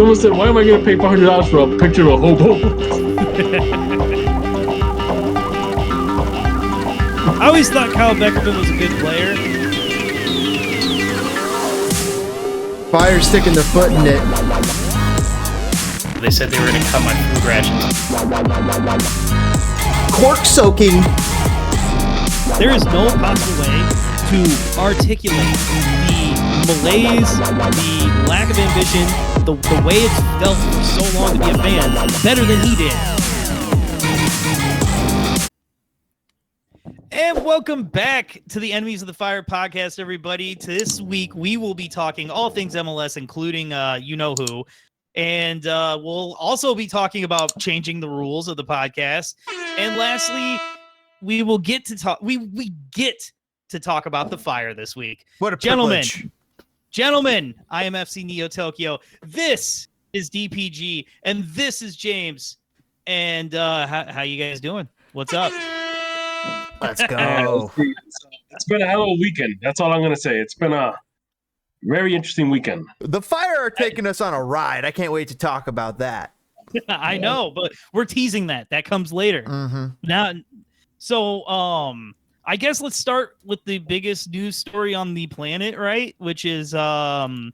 Someone said, "Why am I going to pay $500 for a picture of a hobo?" I always thought Kyle Beckerman was a good player. Fire sticking their foot in it. They said they were going to cut my food rations. Cork soaking. There is no possible way to articulate the malaise, the lack of ambition, the way it's felt for so long to be a fan better than he did. And welcome back to the Enemies of the Fire podcast, everybody. This week, we will be talking all things MLS, including you-know-who. And we'll also be talking about changing the rules of the podcast. And lastly, we will get to talk. We get to talk about the Fire this week. What a privilege. Gentlemen, I am FC Neo Tokyo. This is DPG, and this is James. And how you guys doing? What's up? Let's go. It's been a hell of a weekend. That's all I'm going to say. It's been a very interesting weekend. The Fire are taking us on a ride. I can't wait to talk about that. I know, but we're teasing that. That comes later. Mm-hmm. Now, so I guess let's start with the biggest news story on the planet, right? Which is Messi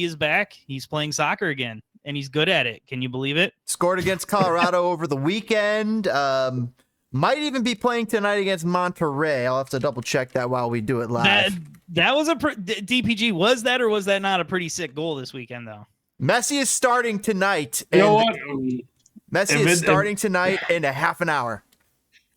is back. He's playing soccer again, and he's good at it. Can you believe it? Scored against Colorado over the weekend. Might even be playing tonight against Monterrey. I'll have to double check that while we do it live. That was DPG. Was that or was that not a pretty sick goal this weekend, though? Messi is starting tonight. You know what? Messi is starting tonight in a half an hour.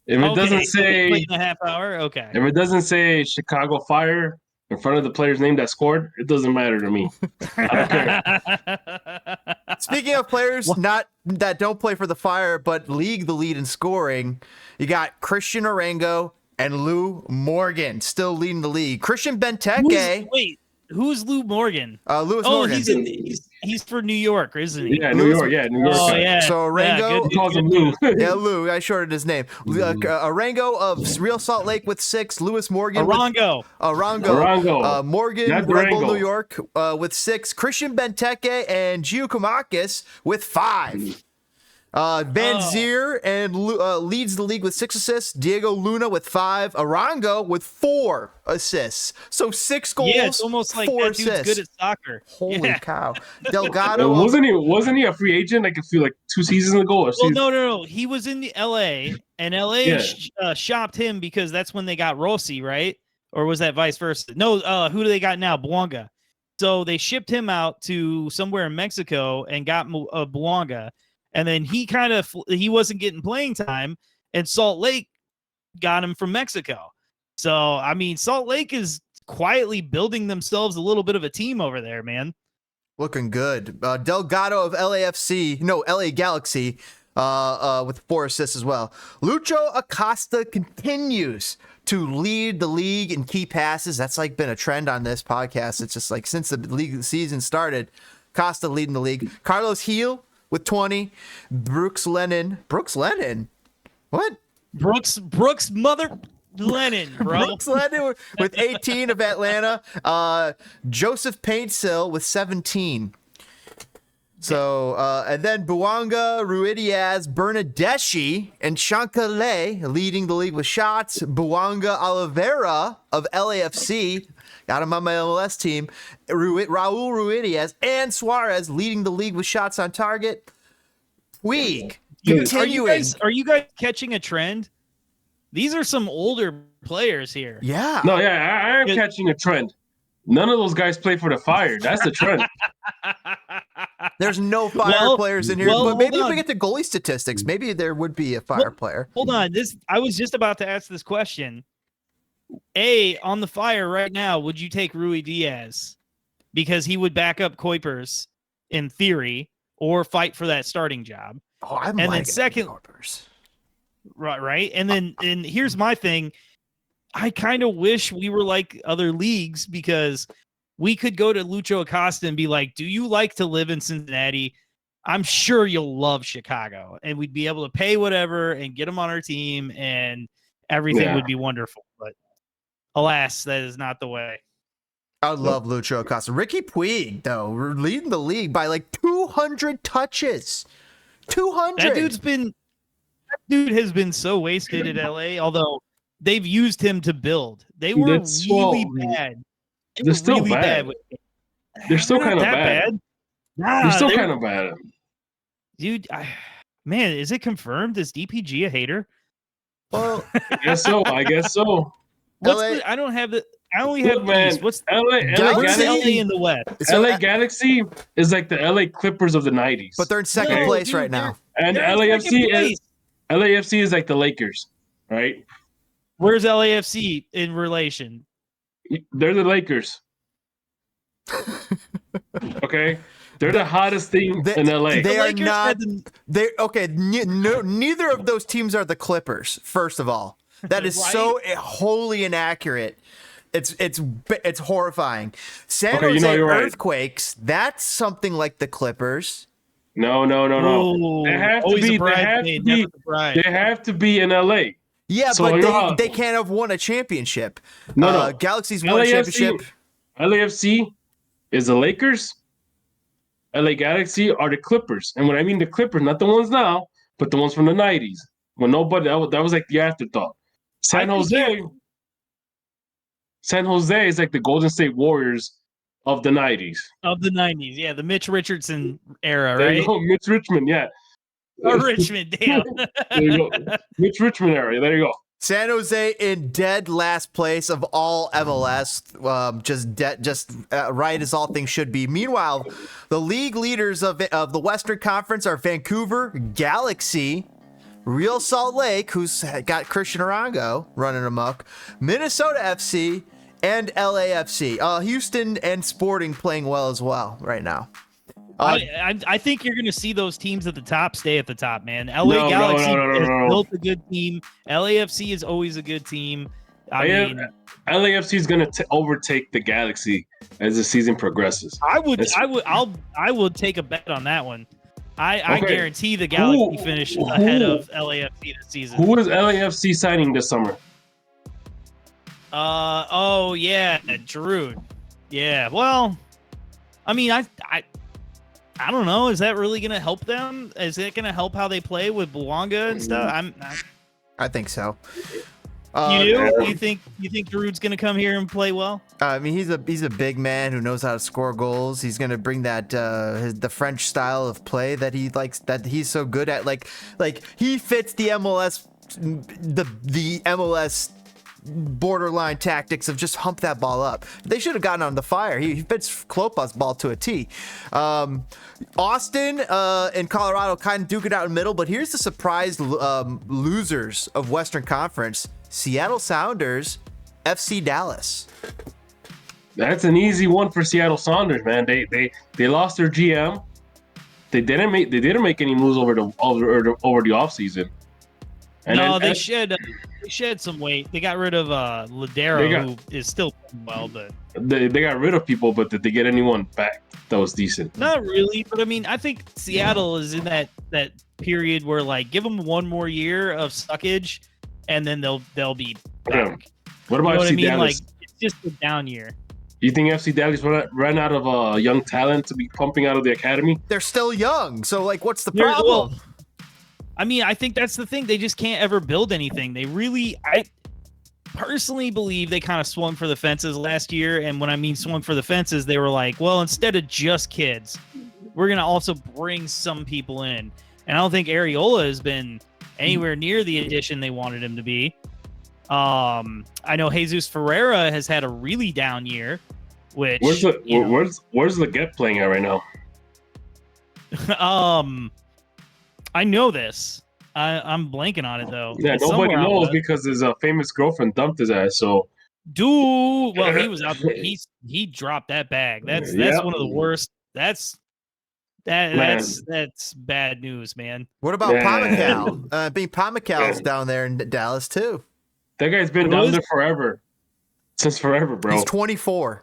If it doesn't say in a half hour, okay. If it doesn't say Chicago Fire in front of the player's name that scored, it doesn't matter to me. I don't care. Speaking of players that don't play for the Fire but league the lead in scoring, you got Christian Orengo and Lou Morgan still leading the league. Christian Benteke. Who's Lou Morgan? Louis Morgan. He's for New York, isn't he? Yeah, New York. Yeah, New York. Oh, yeah. So Orengo calls him Lou. Yeah, Lou. I shorted his name. Orengo of Real Salt Lake with 6. Louis Morgan. Orongo. Morgan, Not Red Bull Durango. New York with 6. Christian Benteke and Gio Kamakis with 5. Van Zier and leads the league with 6 assists. Diego Luna with 5. Arango with 4 assists. So 6 goals. Yeah, it's almost like 4 that assists. dude's good at soccer. Holy cow! Delgado. Wasn't he a free agent? Like I feel like 2 seasons ago. Well, no. He was in the LA, and LA shopped him because that's when they got Rossi, right? Or was that vice versa? No. Who do they got now? Buanga. So they shipped him out to somewhere in Mexico and got Buanga. And then he wasn't getting playing time, and Salt Lake got him from Mexico. So, I mean, Salt Lake is quietly building themselves a little bit of a team over there, man. Looking good. Delgado of LA Galaxy with 4 assists as well. Lucho Acosta continues to lead the league in key passes. That's like been a trend on this podcast. It's just like since the league season started, Costa leading the league. Carlos Heel with 20. Brooks Lennon. What? Brooks mother Lennon, bro. Brooks Lennon with 18 of Atlanta. Joseph Paintsil with 17. So, and then Buanga, Ruidiaz, Bernadeschi, and Chancalay leading the league with shots. Buanga Oliveira of LAFC, got him on my MLS team. Raul Ruidiaz and Suarez leading the league with shots on target. Puig continuing. Are you guys catching a trend? These are some older players here. Yeah. No, yeah, I am catching a trend. None of those guys play for the Fire. That's the trend. There's no Fire players in here, but maybe if we get to goalie statistics, maybe there would be a Fire player. Hold on. I was just about to ask this question. On the Fire right now, would you take Rui Diaz? Because he would back up Kuipers in theory or fight for that starting job. Oh, I'm and then second, Kuipers. Right. And here's my thing. I kind of wish we were like other leagues because we could go to Lucho Acosta and be like, do you like to live in Cincinnati? I'm sure you'll love Chicago. And we'd be able to pay whatever and get him on our team and everything would be wonderful. But alas, that is not the way. I love Lucho Acosta. Ricky Puig, though, leading the league by like 200 touches. 200. That dude has been so wasted at LA, although they've used him to build. They were really bad. They're still really bad. with him. They're still They're not kind of that bad. Nah, They're still kind of bad. Dude, man, is it confirmed? Is DPG a hater? Well, I guess so. I guess so. I don't have the. I only have Look, man. East. What's LA Galaxy? LA Galaxy? in the West? so, LA Galaxy is like the LA Clippers of the 90s. but they're in second No, place dude, right now. And they're in second place. LAFC is like the Lakers, right? Where's LAFC in relation? They're the Lakers. Okay? They're the hottest thing in LA. They are Lakers not. had the- They okay. Neither of those teams are the Clippers. First of all, that is Right? so wholly inaccurate. It's horrifying. San Okay, Jose you're right. Earthquakes. That's something like the Clippers. No. Oh, They have to always be. a bridesmaid, never the bride. They have to be in LA. Yeah, So but you're- they can't have won a championship. No. Galaxy's won a championship. LAFC is the Lakers. LA Galaxy are the Clippers. And when I mean the Clippers, not the ones now, but the ones from the 90s. When nobody, that was like the afterthought. San Jose is like the Golden State Warriors of the 90s. Of the 90s. Yeah, the Mitch Richardson era, There right? you go, Mitch Richmond, yeah. Or Richmond, damn. There you go. Mitch Richmond area, there you go. San Jose in dead last place of all MLS, just right as all things should be. Meanwhile, the league leaders of the Western Conference are Vancouver Galaxy, Real Salt Lake, who's got Christian Arango running amok, Minnesota FC, and LAFC. Houston and Sporting playing well as well right now. I think you're going to see those teams at the top stay at the top, man. LA Galaxy has built a good team. LAFC is always a good team. I mean, LAFC is going to overtake the Galaxy as the season progresses. I would take a bet on that one. I guarantee the Galaxy finish ahead of LAFC this season. Who is LAFC signing this summer? Oh yeah, Giroud. Yeah. Well, I mean, I don't know. Is that really going to help them? Is it going to help how they play with Bouanga and stuff? I think so. You think Giroud's going to come here and play well? I mean, he's a big man who knows how to score goals. He's going to bring that the French style of play that he likes, that he's so good at. Like he fits the MLS the MLS borderline tactics of just hump that ball up. They should have gotten on the fire. He fits Klopa's ball to a T. Austin and Colorado kind of duke it out in the middle, but here's the surprise losers of Western Conference: Seattle Sounders, FC Dallas. That's an easy one for Seattle Sounders, man. They lost their GM. They didn't make any moves over the offseason. No, they shed some weight. They got rid of Ladero, who is still playing well, but they got rid of people. But did they get anyone back that was decent? not really. But I mean, I think Seattle is in that period where, like, give them one more year of suckage, and then they'll be back. What about FC Dallas? Like, it's just a down year. Do you think FC Dallas ran out of young talent to be pumping out of the academy? They're still young, so like, what's the problem? Well, I mean, I think that's the thing. They just can't ever build anything. I personally believe they kind of swung for the fences last year. And when I mean swung for the fences, they were like, well, instead of just kids, we're going to also bring some people in. And I don't think Areola has been anywhere near the addition they wanted him to be. I know Jesus Ferreira has had a really down year, which where's the Get playing at right now? I know this. I'm blanking on it though. Yeah, It's nobody somewhere out knows west. because his famous girlfriend dumped his ass. So, Dude, well, he was out there. He dropped that bag. That's one of the worst. That's bad news, man. What about Yeah. Pamukal? Pamukal down there in Dallas too. that guy's been down there forever, since forever, bro. He's 24.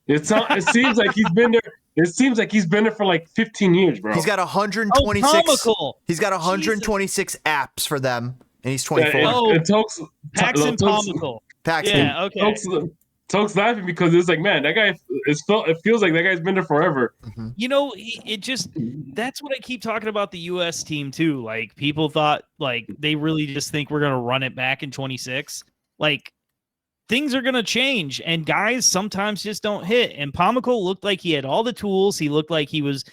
It seems like he's been there. It seems like he's been there for like 15 years, bro. He's got 126. Comical. He's got 126 apps for them, and he's 24. Oh, It talks Paxton Comical. Paxton. Yeah, okay. Toke's laughing because it's like, man, that guy. It feels like that guy's been there forever. You know, it just that's what I keep talking about the U.S. team too. Like people thought, like they really just think we're gonna run it back in 26. Like things are gonna change, and guys sometimes just don't hit. And Pomykal looked like he had all the tools. He looked like he was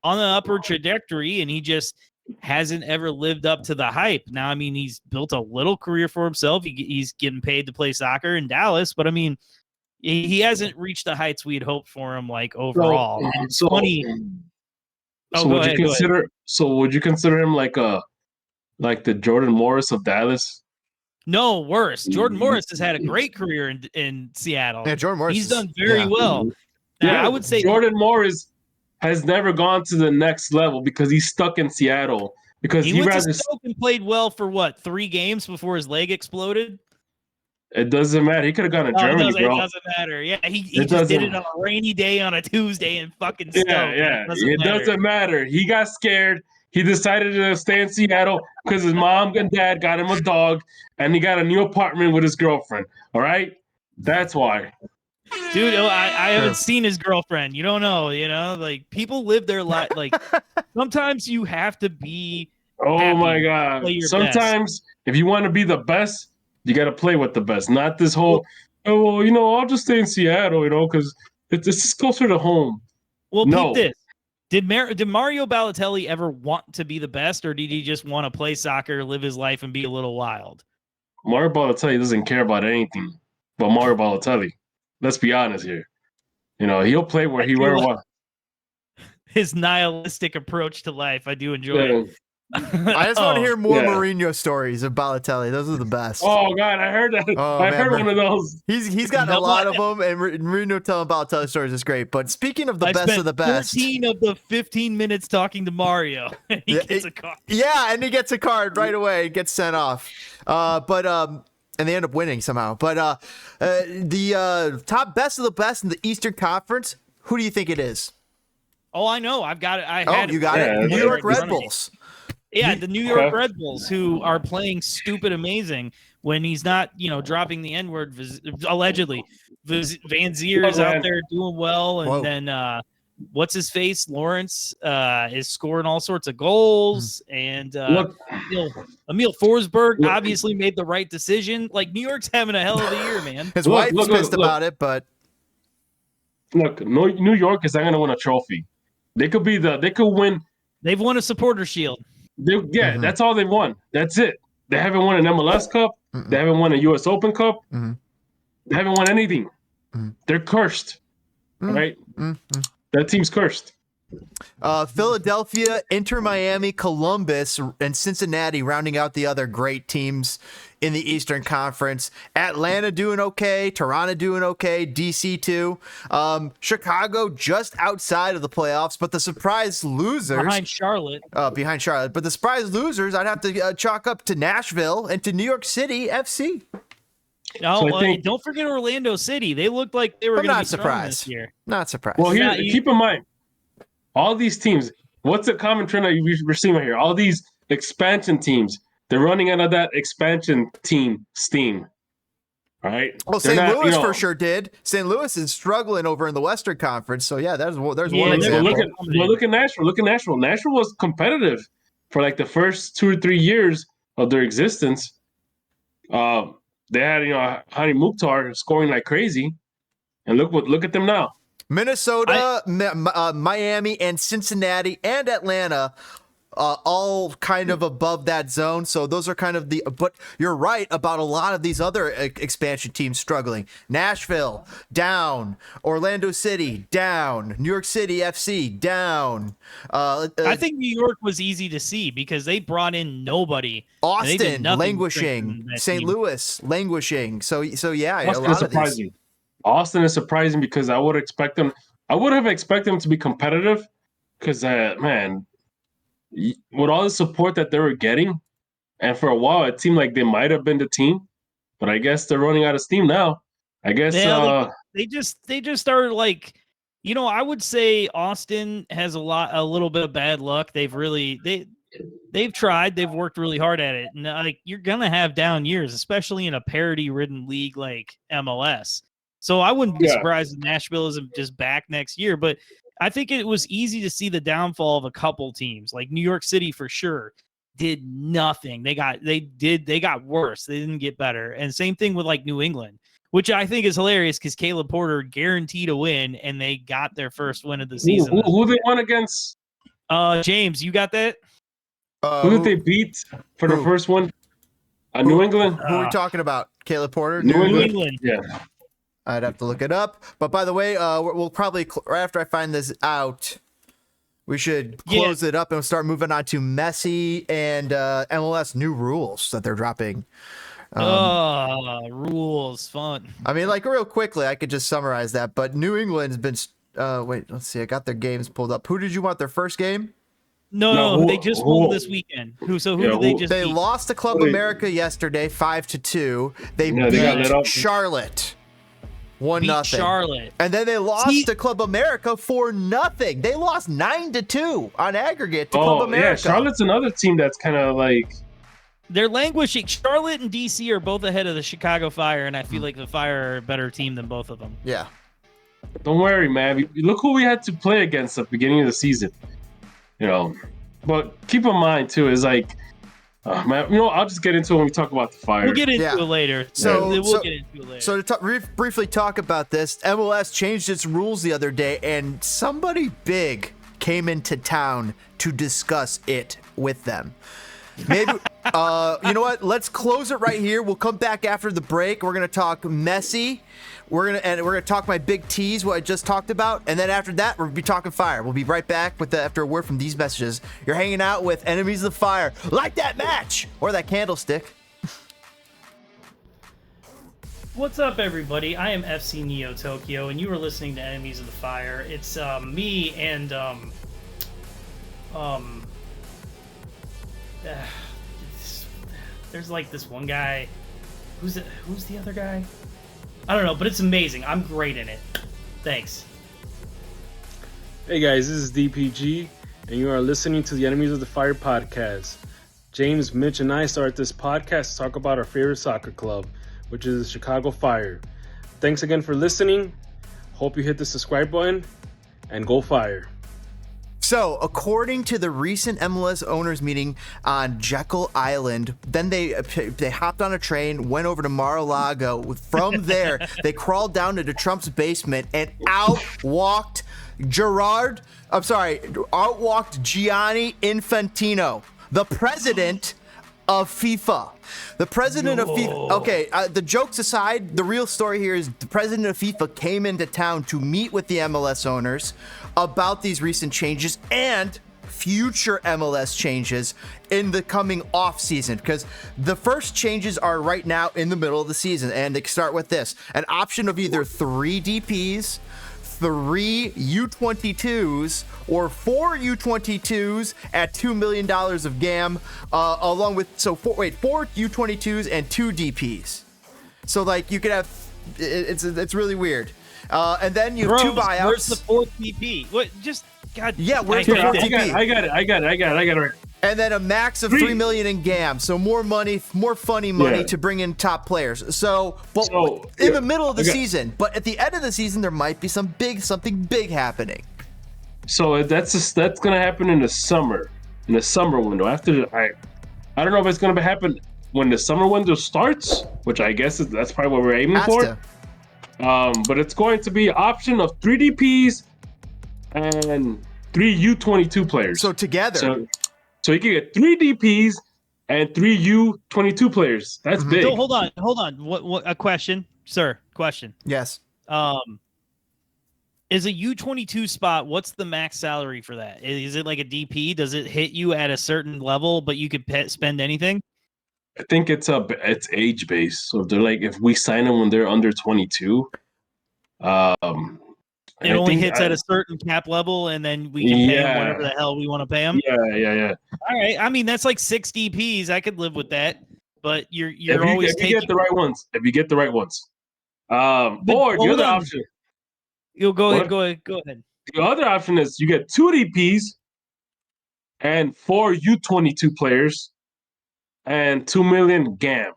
on the upward trajectory, and he just hasn't ever lived up to the hype. Now, I mean, he's built a little career for himself. He's getting paid to play soccer in Dallas, but I mean, he hasn't reached the heights we had hoped for him, like overall. And it's funny. So would you consider? So would you consider him like the Jordan Morris of Dallas? No, worse. Jordan Morris has had a great career in Seattle. Yeah, Jordan Morris. He's done very well. Now, I would say Jordan Morris has never gone to the next level because he's stuck in Seattle. Because he went to Stoke and played well for what, 3 games before his leg exploded? It doesn't matter. He could have gone to Germany, bro. It doesn't matter. Yeah, he just did it on a rainy day on a Tuesday in fucking Stoke. Yeah. It doesn't matter. He got scared. He decided to stay in Seattle because his mom and dad got him a dog, and he got a new apartment with his girlfriend. All right? That's why. Dude, I haven't seen his girlfriend. You don't know, like people live their life. Like sometimes you have to be. Oh my God! Sometimes if you want to be the best, you got to play with the best. Not this whole, I'll just stay in Seattle, because it's closer to home. Well, no. Peep this. Did Mario Balotelli ever want to be the best, or did he just want to play soccer, live his life, and be a little wild? Mario Balotelli doesn't care about anything but Mario Balotelli. Let's be honest here. He'll play where he wants. His nihilistic approach to life, I do enjoy it. I just want to hear more Mourinho stories of Balotelli. Those are the best. Oh God, I heard that. I heard one of those. He's got a lot of them, and Mourinho telling Balotelli stories is great. But speaking of the best of the best, 14 of the 15 minutes talking to Mario, and he gets a card. Yeah, and he gets a card right away. Gets sent off. And they end up winning somehow. But the top best of the best in the Eastern Conference, who do you think it is? Oh, I know. I've got it. You got it. New York Red Bulls. Yeah, the New York Red Bulls, who are playing stupid amazing when he's not, dropping the N-word, allegedly. Van Zier is out there doing well, and then what's his face? Lawrence is scoring all sorts of goals, and Emil Forsberg obviously made the right decision. Like, New York's having a hell of a year, man. His wife's pissed about it, but look, New York is not going to win a trophy. They could win. They've won a supporter shield. That's all they won. That's it. They haven't won an MLS Cup. They haven't won a U.S. Open Cup. They haven't won anything. They're cursed. Right? That team's cursed. Philadelphia, Inter Miami, Columbus, and Cincinnati rounding out the other great teams in the Eastern Conference. Atlanta doing okay, Toronto doing okay, DC too. Chicago just outside of the playoffs, but the surprise losers behind Charlotte. But the surprise losers, I'd have to chalk up to Nashville and to New York City FC. No, don't forget Orlando City. They looked like they were going to be strong this year. Not surprised. Well, keep in mind, all these teams, what's the common trend that we're seeing right here? All these expansion teams, they're running out of that expansion team steam. All right? Well, St. Louis for sure did. St. Louis is struggling over in the Western Conference. So, there's one example. Look at Nashville. Nashville was competitive for like the first 2 or 3 years of their existence. They had, Hani Mukhtar scoring like crazy, and look at them now. Minnesota, Miami, and Cincinnati, and Atlanta, all kind of above that zone. So those are kind of but you're right about a lot of these other expansion teams struggling. Nashville, down. Orlando City, down. New York City FC, down. I think New York was easy to see because they brought in nobody. Austin, languishing. St. Louis, languishing. So yeah, Austin, a lot of these. Austin is surprising because I would have expected them to be competitive because, man, with all the support that they were getting, and for a while it seemed like they might have been the team, but I guess they're running out of steam now. I guess they just started like, I would say Austin has a little bit of bad luck. They've tried, they've worked really hard at it, and you're gonna have down years, especially in a parity-ridden league like MLS. So I wouldn't be Yeah. surprised if Nashville isn't just back next year. But I think it was easy to see the downfall of a couple teams, like New York City for sure. Did nothing. They got worse. They didn't get better. And same thing with like New England, which I think is hilarious because Caleb Porter guaranteed a win, and they got their first win of the season. Who they won against? James, you got that? Who did they beat for the first one? New England. Who are we talking about? Caleb Porter? New England. England. Yeah. I'd have to look it up. But by the way, we'll probably, right after I find this out, we should close it up and start moving on to Messi and MLS new rules that they're dropping. Rules, fun. I mean, like real quickly, I could just summarize that. But New England's been, wait, let's see. I got their games pulled up. Who did you want their first game? No, they just won this weekend. Who did they just They beat? lost to Club America yesterday, 5-2. They beat Charlotte. 1-0. Charlotte. And then they lost to Club America 4-0. They lost 9-2 on aggregate to Club America. Yeah, Charlotte's another team that's kind of like they're languishing. Charlotte and DC are both ahead of the Chicago Fire, and I feel like the Fire are a better team than both of them. Yeah. Don't worry, man. Look who we had to play against at the beginning of the season. You know, but keep in mind too is like, man, I'll just get into it when we talk about the Fire. We'll get into it later. We'll get into it later. So to briefly talk about this, MLS changed its rules the other day, and somebody big came into town to discuss it with them. Maybe, you know what? Let's close it right here. We'll come back after the break. We're gonna talk Messi. We're gonna talk my big tease, what I just talked about, and then after that, we'll be talking Fire. We'll be right back after a word from these messages. You're hanging out with Enemies of the Fire, like that match or that candlestick. What's up, everybody? I am FC Neo Tokyo, and you are listening to Enemies of the Fire. It's me and there's like this one guy. Who's the other guy? I don't know, but it's amazing. I'm great in it. Thanks. Hey guys, this is DPG, and you are listening to the Enemies of the Fire podcast. James, Mitch, and I start this podcast to talk about our favorite soccer club, which is the Chicago Fire. Thanks again for listening. Hope you hit the subscribe button, and go Fire. So, according to the recent MLS owners meeting on Jekyll Island, then they hopped on a train, went over to Mar-a-Lago. From there, they crawled down into Trump's basement and outwalked Gianni Infantino, the president of FIFA. The president of FIFA. Okay, the jokes aside, the real story here is the president of FIFA came into town to meet with the MLS owners about these recent changes and future MLS changes in the coming off season, because the first changes are right now in the middle of the season, and they start with this: an option of either 3 DPs, 3 U22s, or 4 U22s at $2 million of GAM, along with 4 U22s and 2 DPs. So like you could have, it's really weird. And then you have 2 buyouts. Where's the 4th DP? What? Just God. Yeah, where's the 4th DP? I got it right. And then a max of $3 million in GAM, so more money, more funny money to bring in top players. In the middle of the season, but at the end of the season, there might be something big happening. So that's gonna happen in the summer window. After I don't know if it's gonna happen when the summer window starts, which I guess that's probably what we're aiming for. But it's going to be option of 3 DPs and 3 U22 players. So together. So you can get 3 DPs and 3 U22 players. That's big. So hold on. What a question, sir? Question. Yes. Is a U22 spot? What's the max salary for that? Is it like a DP? Does it hit you at a certain level, but you could spend anything? I think it's age based. So if we sign them when they're under 22, it only hits at a certain cap level, and then we can pay them whatever the hell we want to pay them. Yeah. All right. I mean, that's like 6 DPs. I could live with that, but you're if you get the right ones. Or the other option. You'll go ahead. The other option is you get 2 DPs and 4 U22 players and $2 million GAM.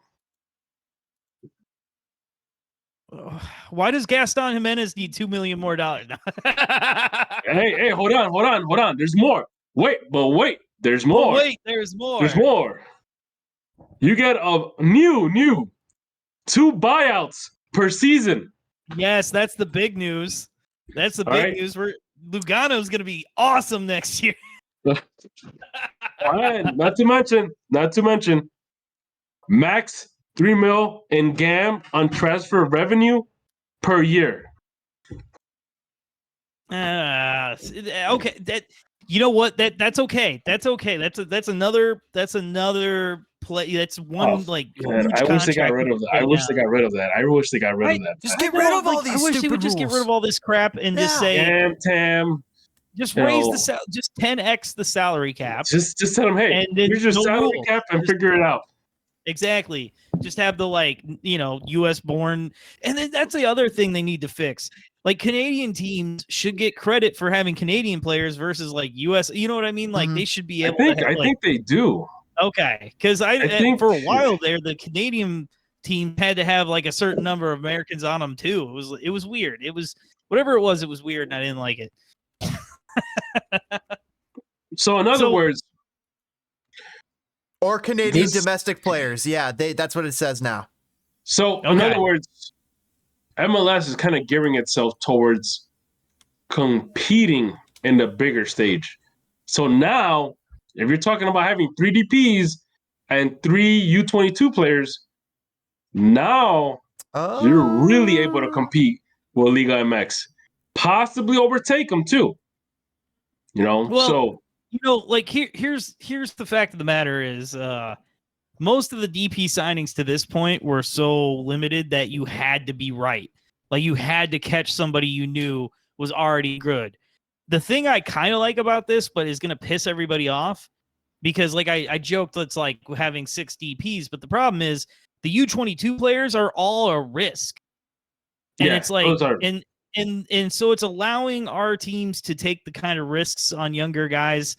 Why does Gaston Jimenez need $2 million more? Hey, hold on. There's more. Wait, there's more. Oh, wait, there's more. There's more. You get a new 2 buyouts per season. Yes, that's the big news. That's the big news. Lugano's going to be awesome next year. And not to mention, max $3 million in GAM on transfer revenue per year. Okay, that you know what that's okay. That's okay. That's another play. That's one huge I wish they got contract rid of that. right I wish now. they got rid of that. I wish they got rid of that. Just get rid of all these I wish they stupid would just get rid rules. of all this crap and just say Tam. just raise just 10x the salary cap. Just tell them, hey, And then here's your no salary rule. cap and Just- figure it out. Exactly. Just have the US born. And then that's the other thing they need to fix. Like Canadian teams should get credit for having Canadian players versus like US. You know what I mean? Like they should be able to have, I think they do. Okay. Because I think for a while there, the Canadian team had to have like a certain number of Americans on them too. It was weird. It was whatever it was weird and I didn't like it. So in other words, or Canadian domestic players. Yeah, that's what it says now. So in other words, MLS is kind of gearing itself towards competing in the bigger stage. So now, if you're talking about having 3 DPs and 3 U22 players, now you're really able to compete with Liga MX, possibly overtake them too. Here's the fact of the matter is most of the DP signings to this point were so limited that you had to be right. Like you had to catch somebody you knew was already good. The thing I kind of like about this, but is going to piss everybody off, because like I joked, it's like having 6 DPs, but the problem is the U22 players are all a risk. And it's like, and so it's allowing our teams to take the kind of risks on younger guys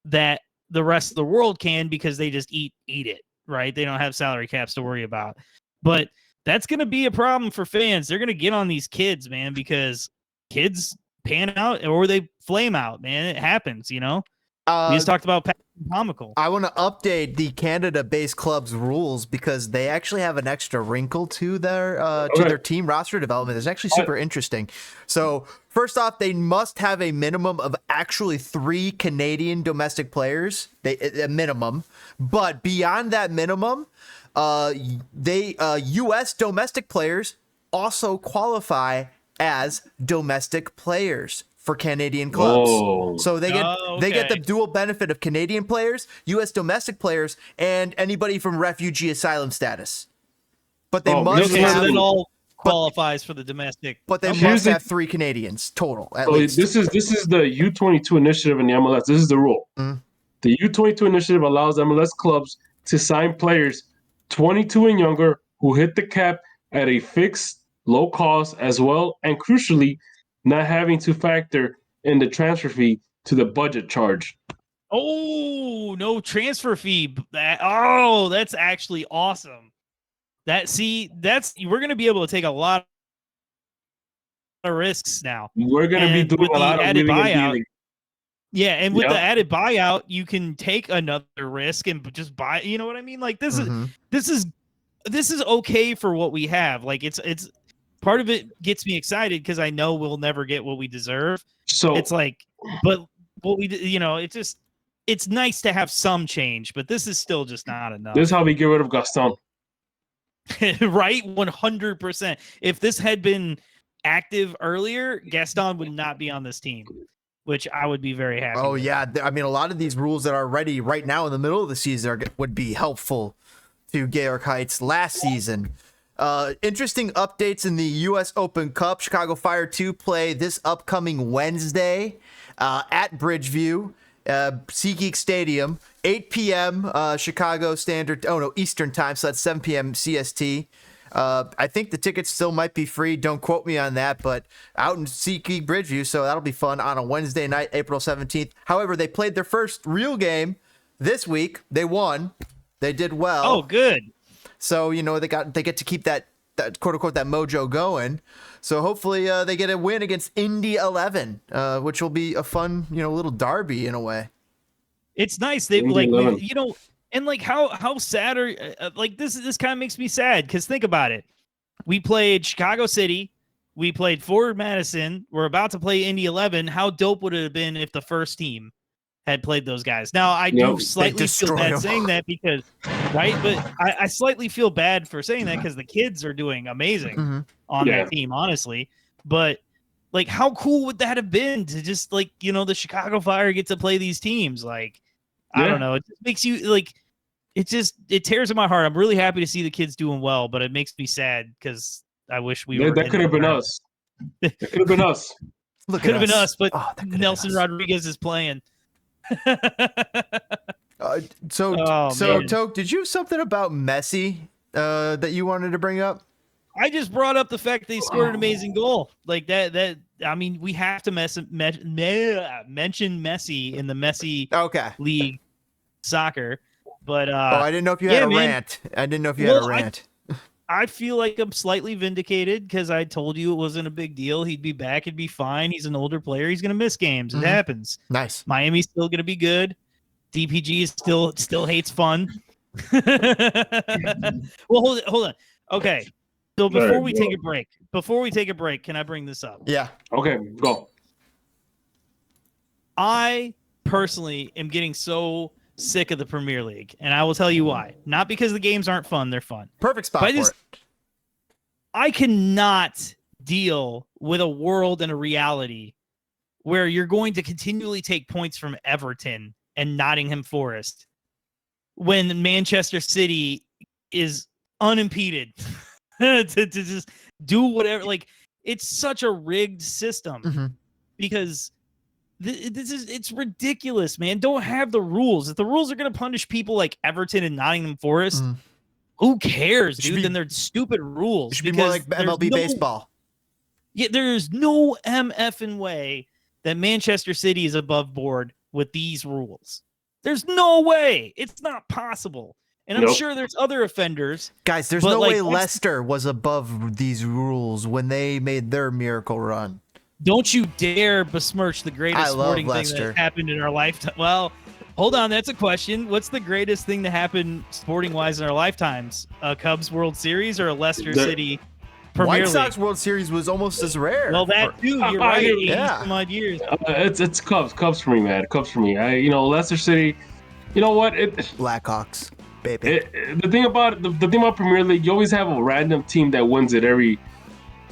that the rest of the world can, because they just eat it, right? They don't have salary caps to worry about. But that's going to be a problem for fans. They're going to get on these kids, man, because kids pan out or they flame out, man. It happens, We just talked about comical. I want to update the Canada-based club's rules because they actually have an extra wrinkle to their team roster development. It's actually super interesting. So first off, they must have a minimum of actually 3 Canadian domestic players, a minimum. But beyond that minimum, U.S. domestic players also qualify as domestic players for Canadian clubs. Whoa. So they get the dual benefit of Canadian players, U.S. domestic players, and anybody from refugee asylum status. But they must have, so that all qualifies for the domestic. But they must have 3 Canadians total at least. This is the U22 initiative in the MLS. This is the rule. Mm-hmm. The U22 initiative allows MLS clubs to sign players 22 and younger who hit the cap at a fixed low cost, as well, and crucially, not having to factor in the transfer fee to the budget charge. Oh, no transfer fee. That's actually awesome. We're going to be able to take a lot of risks now. We're going to be doing a lot of added wheeling and buyout. dealing. Yeah, and with the added buyout, you can take another risk and just buy. You know what I mean? Like this is okay for what we have. Like it's part of it gets me excited because I know we'll never get what we deserve. So it's like, but what we, it's nice to have some change, but this is still just not enough. This is how we get rid of Gaston. Right? 100%. If this had been active earlier, Gaston would not be on this team, which I would be very happy with. Yeah. I mean, a lot of these rules that are ready right now in the middle of the season would be helpful to Georg Heitz last season. Interesting updates in the U.S. Open Cup. Chicago Fire 2 play this upcoming Wednesday at Bridgeview, SeatGeek Stadium, 8 p.m. Chicago Standard. Eastern time. So that's 7 p.m. CST. I think the tickets still might be free. Don't quote me on that, but out in SeatGeek Bridgeview, so that'll be fun on a Wednesday night, April 17th. However, they played their first real game this week. They won. They did well. Oh, good. So, they get to keep that quote unquote that mojo going. So hopefully they get a win against Indy 11, which will be a fun, little derby in a way. It's nice. They and like how sad are like this kind of makes me sad because think about it. We played Chicago City, we played Forward Madison. We're about to play Indy 11. How dope would it have been if the first team had played those guys? Now I do slightly feel bad saying that because, right? But I slightly feel bad for saying that because the kids are doing amazing on that team, honestly. But like, how cool would that have been to just like the Chicago Fire get to play these teams? Like, I don't know. It just makes you like. It tears in my heart. I'm really happy to see the kids doing well, but it makes me sad because I wish we were. That could have been us. That could have been us. Could have been us, but Nelson Rodriguez is playing. Toke, did you have something about Messi that you wanted to bring up? I just brought up the fact that he scored an amazing goal. Like that. I mean, we have to mention Messi in the Messi League soccer. But I didn't know if you had a rant. I didn't know if you had a rant. I feel like I'm slightly vindicated because I told you it wasn't a big deal. He'd be back. It'd be fine. He's an older player. He's going to miss games. It happens. Nice. Miami's still going to be good. DPG is still hates fun. Well, hold on. Okay. So before we take a break, can I bring this up? Yeah. Okay, go. I personally am getting so sick of the Premier League, and I will tell you why. Not because the games aren't fun; they're fun. Perfect spot for it. I cannot deal with a world and a reality where you're going to continually take points from Everton and Nottingham Forest when Manchester City is unimpeded to just do whatever. Like, it's such a rigged system because it's ridiculous, man. Don't have the rules. If the rules are going to punish people like Everton and Nottingham Forest, who cares, dude? Then they're stupid rules. It should be more like MLB baseball. Yeah, there's no MFing way that Manchester City is above board with these rules. There's no way. It's not possible. And I'm sure there's other offenders. Guys, there's no way Leicester was above these rules when they made their miracle run. Don't you dare besmirch the greatest sporting thing that happened in our lifetime. Well, hold on. That's a question. What's the greatest thing that happened sporting-wise in our lifetimes? A Cubs World Series or a Leicester City Premier League? White Sox World Series was almost as rare. Well, that too. You're right. 80-some-odd years. It's Cubs for me, man. Cubs for me. Leicester City. You know what? Blackhawks, baby. The thing about Premier League, you always have a random team that wins it every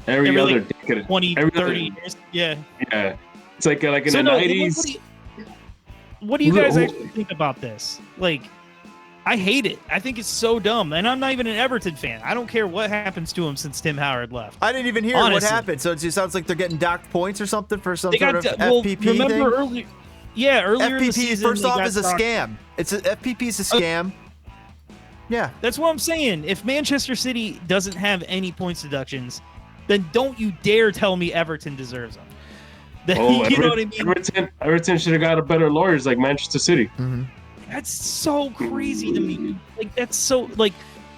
other decade. 20, 30 years. Yeah. Yeah. It's like in the 90s. What do you guys actually think about this? Like, I hate it. I think it's so dumb. And I'm not even an Everton fan. I don't care what happens to him since Tim Howard left. I didn't even hear what happened. So it just sounds like they're getting docked points or something for some sort of FPP remember thing? Earlier in the FPP, season, first off, is a scam. FPP is a scam. Yeah. That's what I'm saying. If Manchester City doesn't have any points deductions, then don't you dare tell me Everton deserves them. You know what I mean? Everton should have got a better lawyers like Manchester City. That's so crazy to me. Like, that's so, like,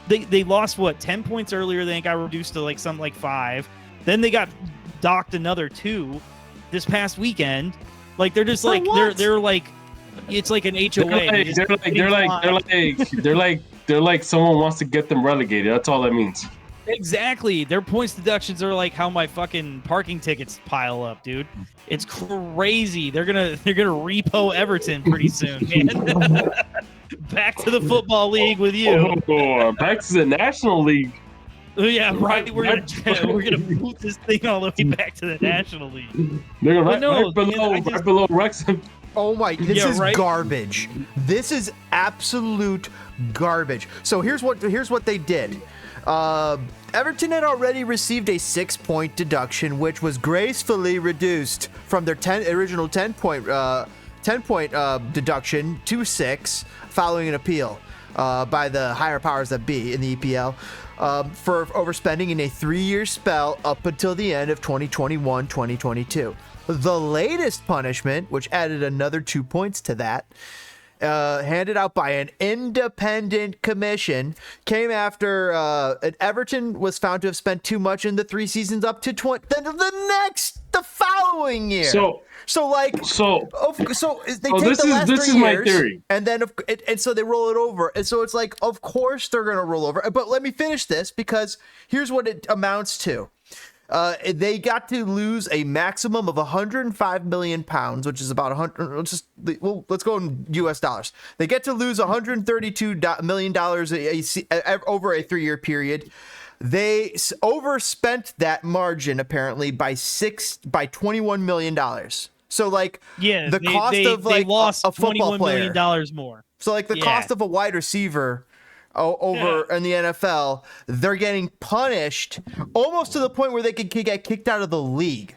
they lost, 10 points earlier, then it got reduced to, something like 5. Then they got docked another 2 this past weekend. Like, they're just, they're like, it's like an HOA. They're like someone wants to get them relegated. That's all that means. Exactly. Their points deductions are like how my fucking parking tickets pile up, dude. It's crazy. They're gonna repo Everton pretty soon, man. Back to the football league with you. Back to the National League. Yeah, right. We're gonna move this thing all the way back to the National League. They're right below Wrexham. Oh my! This is garbage. This is absolute garbage. So here's what they did. Everton had already received a 6-point deduction, which was gracefully reduced from their original 10-point deduction to 6 following an appeal by the higher powers that be in the EPL for overspending in a 3-year spell up until the end of 2021-2022. The latest punishment, which added another 2 points to that, handed out by an independent commission, came after Everton was found to have spent too much in the 3 seasons up to the following year. So they take the last 3 years, my theory. and then and so they roll it over, and so it's like, of course they're gonna roll over. But let me finish this, because here's what it amounts to. They got to lose a maximum of 105 million pounds, which is about 100. Let's go in U.S. dollars. They get to lose 132 million dollars over a 3-year period. They overspent that margin apparently by 21 million dollars. So the cost of they lost a football $21 player million more. So the cost of a wide receiver over in the NFL, they're getting punished almost to the point where they could get kicked out of the league.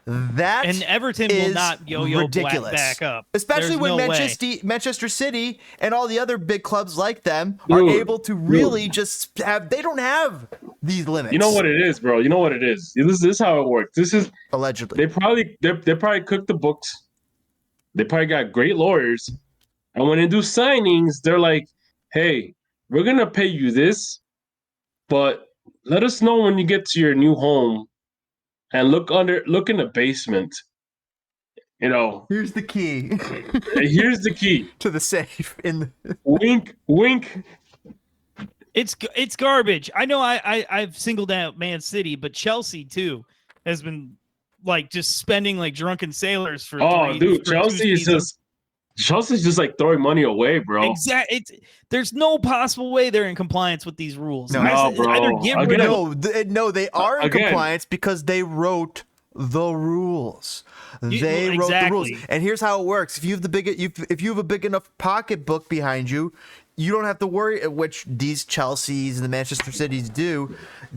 That and Everton will not yo-yo back up, especially when Manchester City and all the other big clubs like them are able to really just have. They don't have these limits. You know what it is, bro. You know what it is. This is how it works. This is allegedly. They probably cooked the books. They probably got great lawyers, and when they do signings, they're like, "Hey, we're gonna pay you this, but let us know when you get to your new home, and look in the basement. Here's the key. Here's the key to the safe. Wink, wink. It's garbage. I know I've singled out Man City, but Chelsea too has been just spending like drunken sailors for. Chelsea's just like throwing money away, bro. Exactly. There's no possible way they're in compliance with these rules. No, bro. No, they are in compliance because they wrote the rules. They wrote the rules. And here's how it works. If you have a big enough pocketbook behind you, you don't have to worry, which these Chelseas and the Manchester Cities do.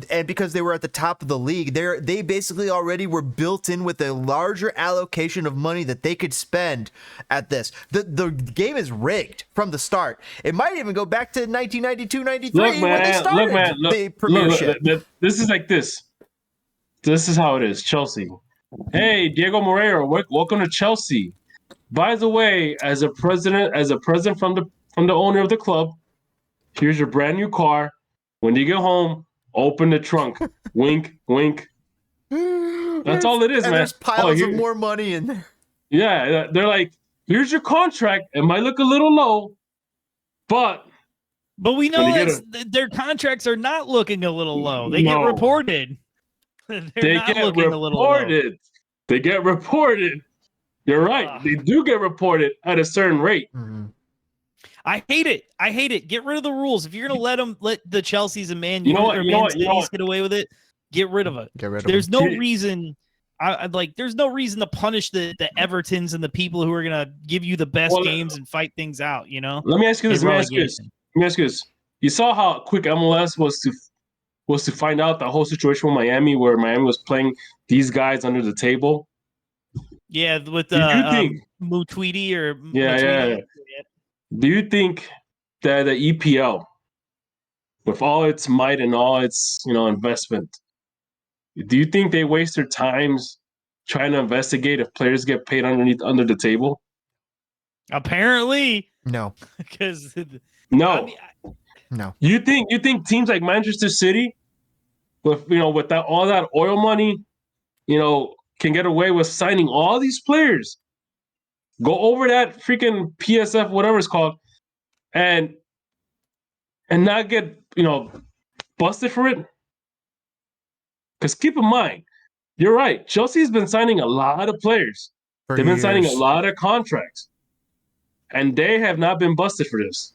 And because they were at the top of the league, they basically already were built in with a larger allocation of money that they could spend at this. The game is rigged from the start. It might even go back to 1992-93 when they started the Premiership. This is like this. This is how it is. Chelsea. Hey, Diego Moreira, welcome to Chelsea. By the way, as a president from the owner of the club, here's your brand new car. When you get home, open the trunk. Wink, wink. That's all it is, man. There's piles of more money in there. Yeah, they're like, here's your contract. It might look a little low, but we know their contracts are not looking a little low. They get reported. They get reported. You're right. They do get reported at a certain rate. Mm-hmm. I hate it. Get rid of the rules. If you're gonna let the Chelseas and Man Cities get away with it, get rid of it. There's no reason. There's no reason to punish the Evertons and the people who are gonna give you the best games and fight things out. Let me ask you this. You saw how quick MLS was to find out the whole situation with Miami, where Miami was playing these guys under the table. Yeah, with Mutweedy or yeah. Do you think that the EPL, with all its might and all its investment, do you think they waste their times trying to investigate if players get paid under the table? Apparently, no. Because no. No. You think teams like Manchester City, with all that oil money, can get away with signing all these players, go over that freaking PSF, whatever it's called, and not get busted for it? Because keep in mind, you're right. Chelsea's been signing a lot of players. They've been signing a lot of contracts, and they have not been busted for this.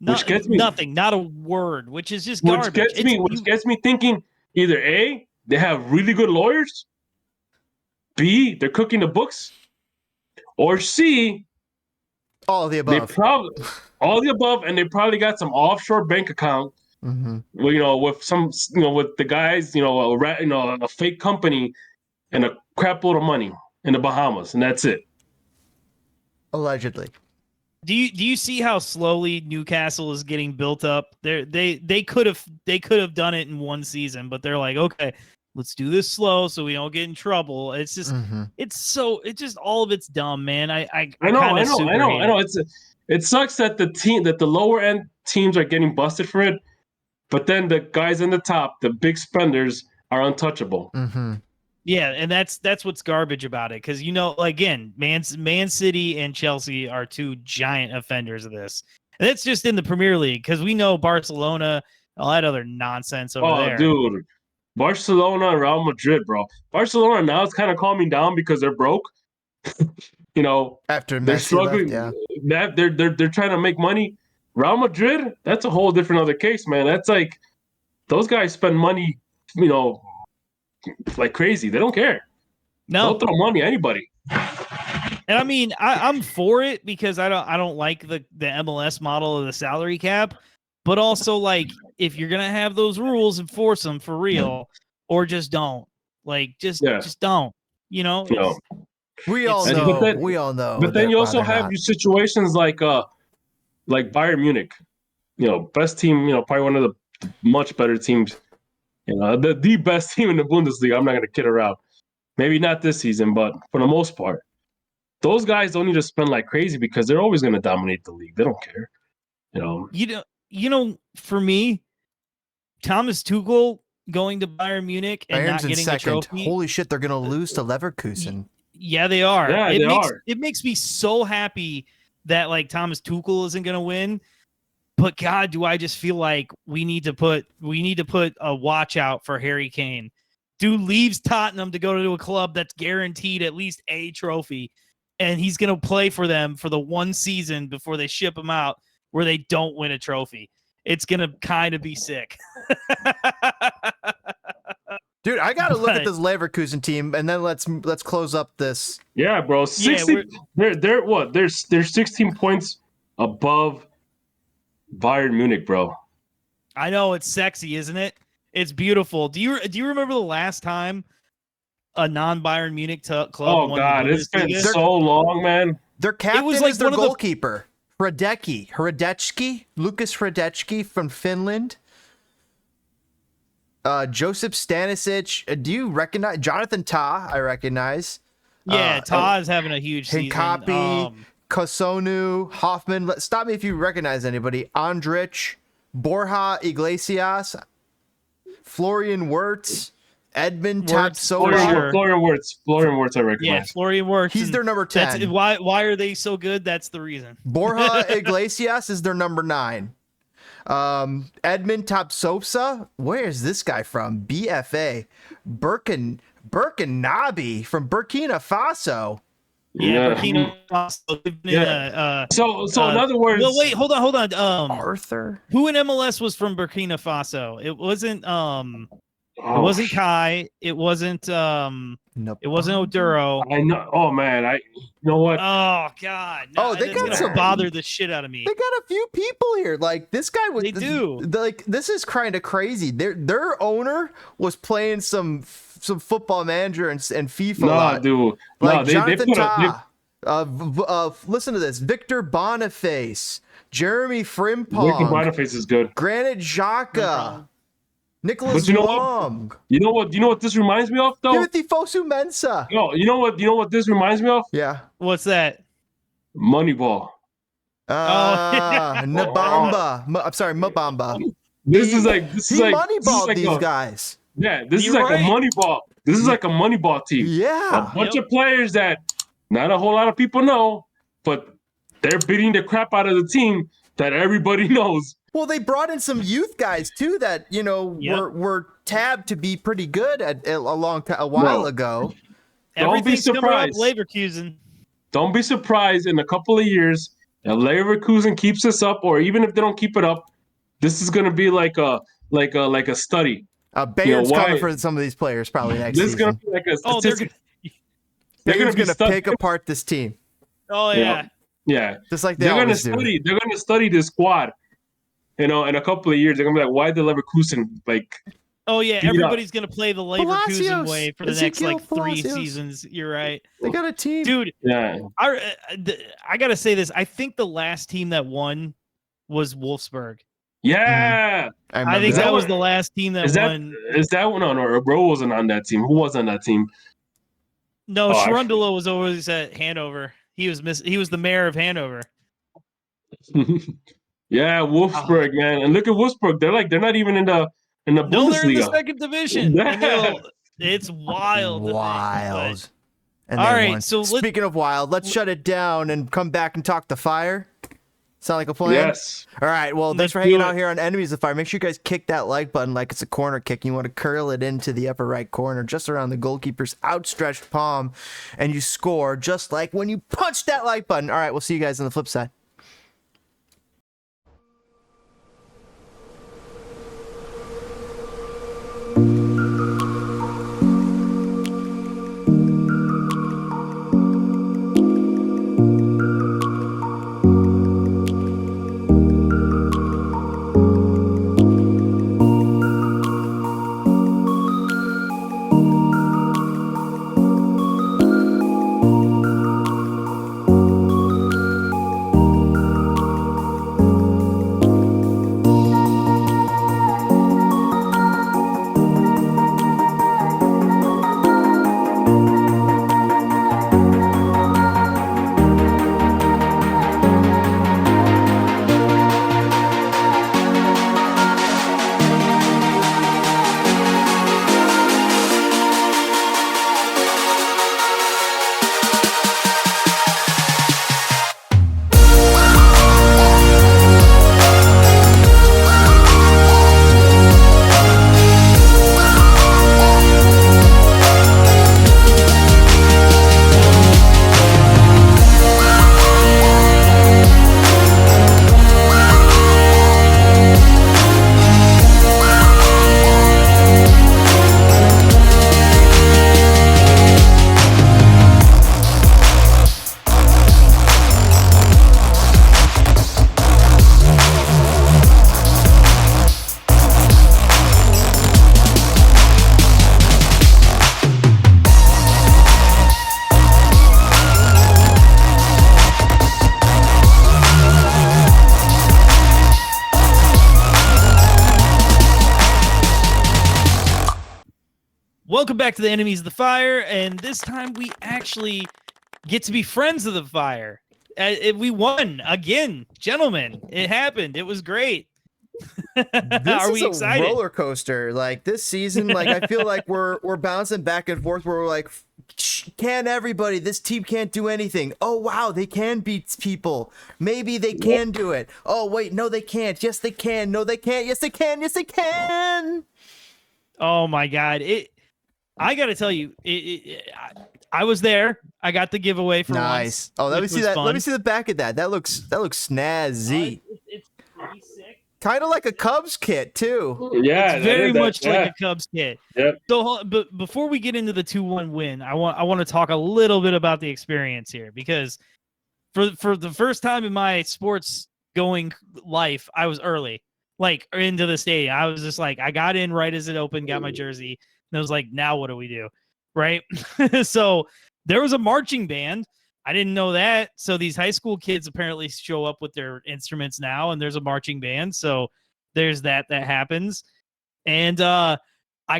Which gets me nothing, not a word, which is just garbage. Which gets me thinking: either A, they have really good lawyers, B, they're cooking the books, or C, all of the above. All the above, and they probably got some offshore bank account. Mm-hmm. With some, with the guys, a fake company and a crap load of money in the Bahamas, and that's it. Allegedly. Do you see how slowly Newcastle is getting built up? They could have done it in one season, but they're like, okay, let's do this slow so we don't get in trouble. It's just it's just all of it's dumb, man. I know. it sucks that the lower end teams are getting busted for it, but then the guys in the top, the big spenders, are untouchable. Mm-hmm. Yeah, and that's what's garbage about it, because again, Man City and Chelsea are two giant offenders of this, and it's just in the Premier League, because we know Barcelona, all that other nonsense over there. Dude, Barcelona and Real Madrid, bro. Barcelona now is kind of calming down because they're broke. After They're Messi struggling. left, yeah. They're trying to make money. Real Madrid, that's a whole different other case, man. That's like those guys spend money, like crazy. They don't care. No, They'll throw money at anybody. and I mean, I'm for it, because I don't like the MLS model of the salary cap, but also, like, if you're gonna have those rules, enforce them for real, or just don't. Like, just don't. It's- We all It's- know. We all know. But then that you also why they're have not. your situations like Bayern Munich, best team, probably one of the much better teams, the best team in the Bundesliga. I'm not gonna kid around. Maybe not this season, but for the most part, those guys don't need to spend like crazy because they're always gonna dominate the league. They don't care, For me, Thomas Tuchel going to Bayern Munich and Bayern's not in getting a second. trophy. Holy shit, they're gonna lose to Leverkusen. Yeah, they are. Yeah, It makes me so happy that, like, Thomas Tuchel isn't going to win. But God, do I just feel like we need to put a watch out for Harry Kane. Dude leaves Tottenham to go to a club that's guaranteed at least a trophy, and he's going to play for them for the one season before they ship him out, where they don't win a trophy. It's going to kind of be sick. Dude, I gotta look at this Leverkusen team, and then let's close up this. Yeah, bro. 60. They're what? They're 16 points above Bayern Munich, bro. I know, it's sexy, isn't it? It's beautiful. Do you remember the last time a non-Bayern Munich club Oh won God, the it's been Bundesliga? so long, man. Their captain was like is their one of the- goalkeeper, Hradecki, Lucas Hradecki from Finland. Joseph Stanisic. Do you recognize Jonathan Tah? I recognize. Yeah, Tah is having a huge season. Hincapi, Kosonu, Hoffman. Stop me if you recognize anybody. Andrich, Borja Iglesias, Florian Wirtz, Edmund Tapsoba. Florian Wirtz, I recognize. Yeah, Florian Wirtz. He's their number 10. That's, why are they so good? That's the reason. Borja Iglesias is their number 9. Edmund Tapsoba. Where is this guy from? BFA. Burkinabe from Burkina Faso. Yeah, Burkina Faso. So in other words, well, wait, hold on. Arthur. Who in MLS was from Burkina Faso? It wasn't oh, it wasn't Kai. It wasn't Nope. It wasn't Oduro. I know. Oh man, you know what? Oh God! No, Oh, they that's got gonna some- bother the shit out of me. They got a few people here. Like this guy was. They do. Like this is kind of crazy. Their owner was playing some football manager and FIFA. a No, lot. dude. Like No, they Jonathan put Tah. Listen to this: Victor Boniface, Jeremy Ricky Frimpong, Boniface is good. Granit Xhaka, Nicholas But you know what? Long, You know what this reminds me of though? Timothy Fosu Mensah. Yo, you know what this reminds me of? Yeah. What's that? Moneyball. Nabamba. I'm sorry, Mabamba. This is like moneyballed these a, guys. Yeah, this You're is like right. a Moneyball. This is like a Moneyball team. Yeah. A bunch of players that not a whole lot of people know, but they're beating the crap out of the team that everybody knows. Well, they brought in some youth guys too that were tabbed to be pretty good a while ago. Don't be Everything's coming up surprised. Leverkusen. Don't be surprised in a couple of years if Leverkusen keeps this up, or even if they don't keep it up, this is going to be like a study. Bayern's why- coming for some of these players probably next This is going season. to be like a Oh, they're statistic. Bayern's be going to pick apart this team, Oh yeah. Yeah, just like they they're going to always do. study. They're going to study this squad. In a couple of years, they're going to be like, why did Leverkusen like? Oh yeah. Beat up. Everybody's gonna play the Leverkusen Palacios. way for the Ezekiel next like 3 Palacios. seasons. You're right, They got a team. dude. Yeah, I gotta say this. I think the last team that won was Wolfsburg. yeah. I think that was the last team that Is that won. one? No, Bro wasn't on that team. Who was on that team? No, Oh, I- Shrundolo was always at Hanover. He was the mayor of Hanover. Yeah, Wolfsburg, man, and look at Wolfsburg. They're not even in the No, they're in the Bundesliga. second division, and Yeah. it's wild. To think, Wild. And all they right, won. so Speaking of wild, let's shut it down and come back and talk the fire. Sound like a plan? Yes. All right. Well, thanks Let's for hanging do out it. here on Enemies of Fire. Make sure you guys kick that like button like it's a corner kick. You want to curl it into the upper right corner, just around the goalkeeper's outstretched palm, and you score just like when you punch that like button. All right. We'll see you guys on the flip side. Welcome back to the Enemies of the Fire, and this time we actually get to be friends of the fire. We won again, gentlemen. It happened. It was great. This Are is we a excited? roller coaster. Like this season, like I feel like we're bouncing back and forth. Where we're like, can everybody? This team can't do anything. Oh wow, they can beat people. Maybe they can do it. Oh wait, no, they can't. Yes, they can. No, they can't. Yes, they can. Yes, they can. Oh my God! I got to tell you, I was there. I got the giveaway for Nice. once. Oh, let me which see was that. fun. Let me see the back of that. That looks snazzy. It's pretty sick. Kind of like a Cubs kit too. Yeah, It's very much like yeah. a Cubs kit. Yep. So, but before we get into the 2-1 win, I want to talk a little bit about the experience here, because for the first time in my sports going life, I was early, like into the stadium. I was just like, I got in right as it opened, got my jersey, and I was like, now what do we do, right? So there was a marching band. I didn't know that. So these high school kids apparently show up with their instruments now, and there's a marching band. So there's that happens. And I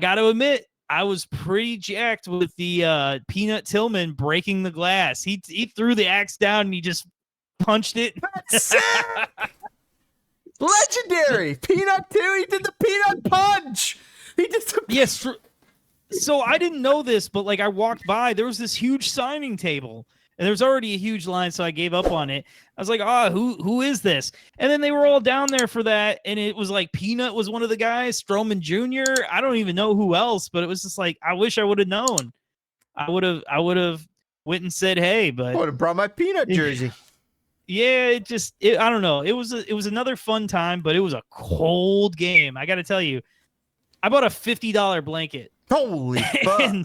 got to admit, I was pretty jacked with the Peanut Tillman breaking the glass. He threw the axe down and he just punched it. That's it. Legendary. Peanut too. He did the peanut punch. He did the Yes. So I didn't know this, but like I walked by, there was this huge signing table. And there's already a huge line, so I gave up on it. I was like, who is this? And then they were all down there for that, and it was like Peanut was one of the guys, Stroman Jr. I don't even know who else, but it was just like, I wish I would have known. I would have went and said, hey, I but would have brought my peanut jersey. yeah, I don't know. It was another fun time, but it was a cold game. I got to tell you, I bought a $50 blanket. Holy fuck. And,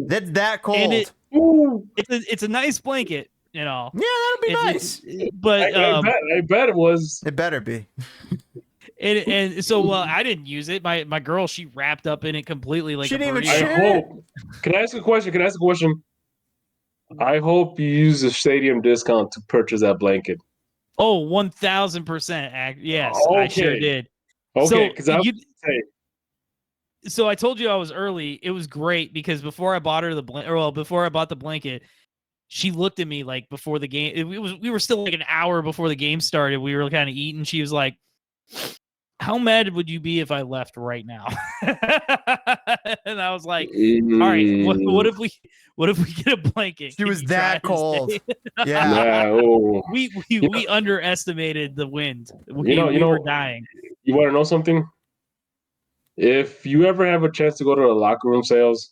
That's that cold. and it's a nice blanket, you know. Yeah, that'll be nice. But I bet it was. It better be. and so I didn't use it. My girl, she wrapped up in it completely like She a didn't even burrito. share. I hope. Can I ask a question? I hope you use the stadium discount to purchase that blanket. Oh, 1,000%. Yes, I sure Okay. did. Okay, because So I you- would say So I told you I was early. It was great because before I bought her before I bought the blanket, she looked at me like before the game. We were still like an hour before the game started. We were kind of eating. She was like, "How mad would you be if I left right now?" And I was like, "All right, what if we get a blanket?" She was that cold. Yeah. Yeah. Oh. We underestimated the wind. We You were know, dying. you want to know something? If you ever have a chance to go to the locker room sales,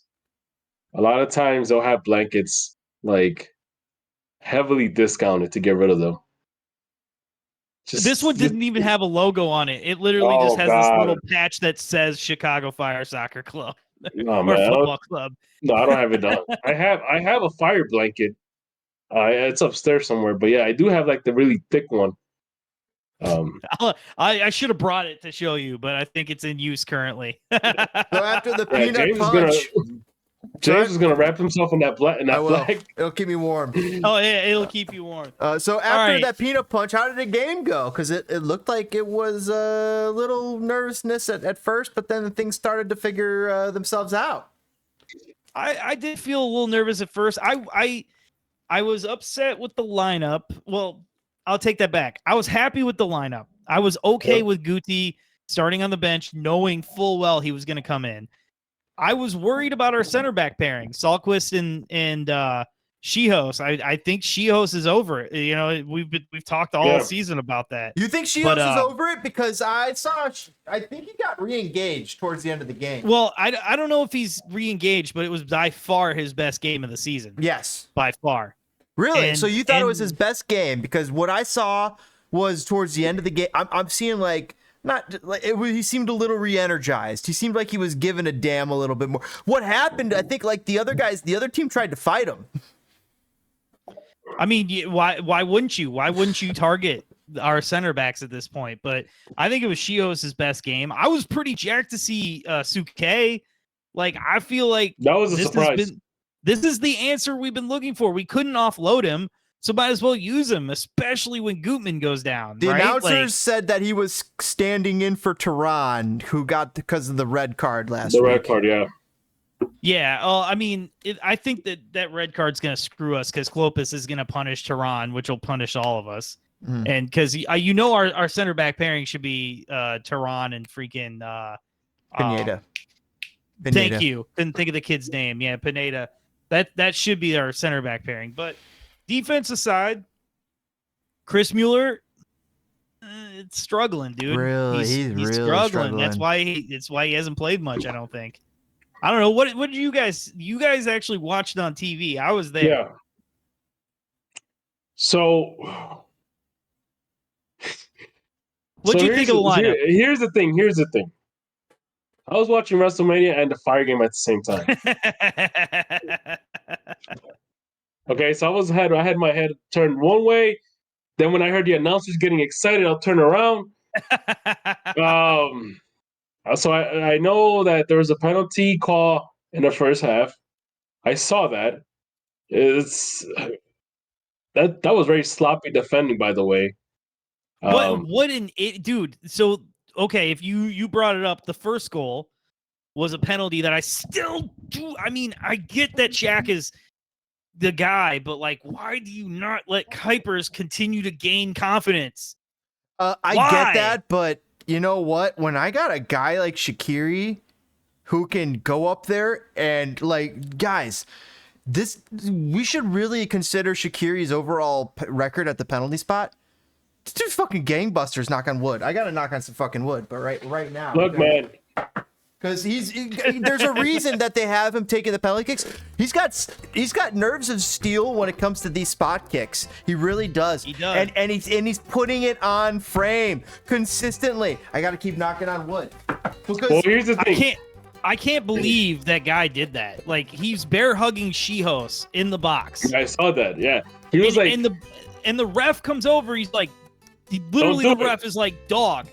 a lot of times they'll have blankets like heavily discounted to get rid of them. This one didn't even have a logo on it. It literally Oh, just has God. this little patch that says Chicago Fire Soccer Club No, or man, football club. no, I don't have it done. I have a fire blanket. It's upstairs somewhere, but yeah, I do have like the really thick one. I should have brought it to show you, but I think it's in use currently. So after the Yeah, peanut punch, James is gonna wrap himself in that black. I will. Black. It'll keep me warm. Oh, yeah, it'll keep you warm. So after right. that peanut punch, how did the game go? Because it looked like it was a little nervousness at first, but then things started to figure themselves out. I did feel a little nervous at first. I was upset with the lineup. Well, I'll take that back. I was happy with the lineup. I was okay with Guti starting on the bench, knowing full well he was going to come in. I was worried about our center back pairing, Salquist and Shihos. I think Shihos is over it. You know, we've talked all season about that. You think Shihos is over it? Because I think he got re-engaged towards the end of the game. Well, I don't know if he's re-engaged, but it was by far his best game of the season. Yes. By far. Really? So you thought it was his best game? Because what I saw was towards the end of the game, I'm seeing like, not like he seemed a little re-energized. He seemed like he was given a damn a little bit more. What happened? I think like the other team tried to fight him. I mean, why wouldn't you? Why wouldn't you target our center backs at this point? But I think it was Shios' best game. I was pretty jacked to see Suke. Like, I feel like that was a surprise. This is the answer we've been looking for. We couldn't offload him, so might as well use him, especially when Gutman goes down. The right? announcers said that he was standing in for Tehran, who got because of the red card last week. The red card, yeah. Yeah, I mean, I think that red card's going to screw us because Klopas is going to punish Tehran, which will punish all of us. And because our center back pairing should be Tehran and freaking Pineda. Thank you. Couldn't think of the kid's name. Yeah, Pineda. That should be our center back pairing. But defense aside, Chris Mueller, it's struggling, dude. Really, he's really struggling. That's why he hasn't played much. I don't think. I don't know. What did you guys actually watched on TV? I was there. Yeah. So what do you think of the lineup? Here's the thing. I was watching WrestleMania and the Fire game at the same time. Okay, so I had my head turned one way. Then when I heard the announcers getting excited, I'll turn around. So I know that there was a penalty call in the first half. I saw that. That was very sloppy defending, by the way. Dude? So okay, if you brought it up, the first goal was a penalty that I still do. I mean, I get that Shaq is the guy, but like, why do you not let Kuipers continue to gain confidence? I get that, but you know what? When I got a guy like Shaqiri who can go up there and like, guys, we should really consider Shaqiri's overall record at the penalty spot. This dude's fucking gangbusters. Knock on wood. I gotta knock on some fucking wood, but right now, look, man, because there's a reason that they have him taking the penalty kicks. He's got nerves of steel when it comes to these spot kicks. He really does. He does. And he's putting it on frame consistently. I got to keep knocking on wood. Well, here's the thing. I can't believe that guy did that. Like, he's bear hugging Shihos in the box. I saw that. Yeah, he was and the ref comes over. He's like, the ref is like, dog,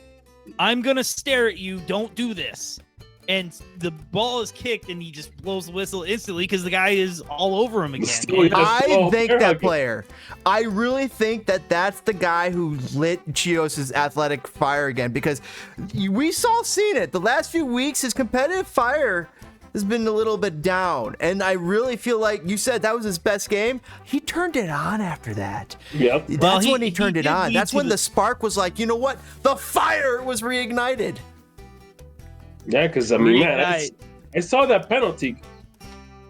I'm gonna stare at you. Don't do this. And the ball is kicked, and he just blows the whistle instantly because the guy is all over him again. I think that player. I really think that that's the guy who lit Chios' athletic fire again, because we've all seen it. The last few weeks, his competitive fire has been a little bit down. And I really feel like you said that was his best game. He turned it on after that. Yep. That's when he turned it on. That's when the the spark was like, you know what? The fire was reignited. Yeah, because I mean, man, I saw that penalty.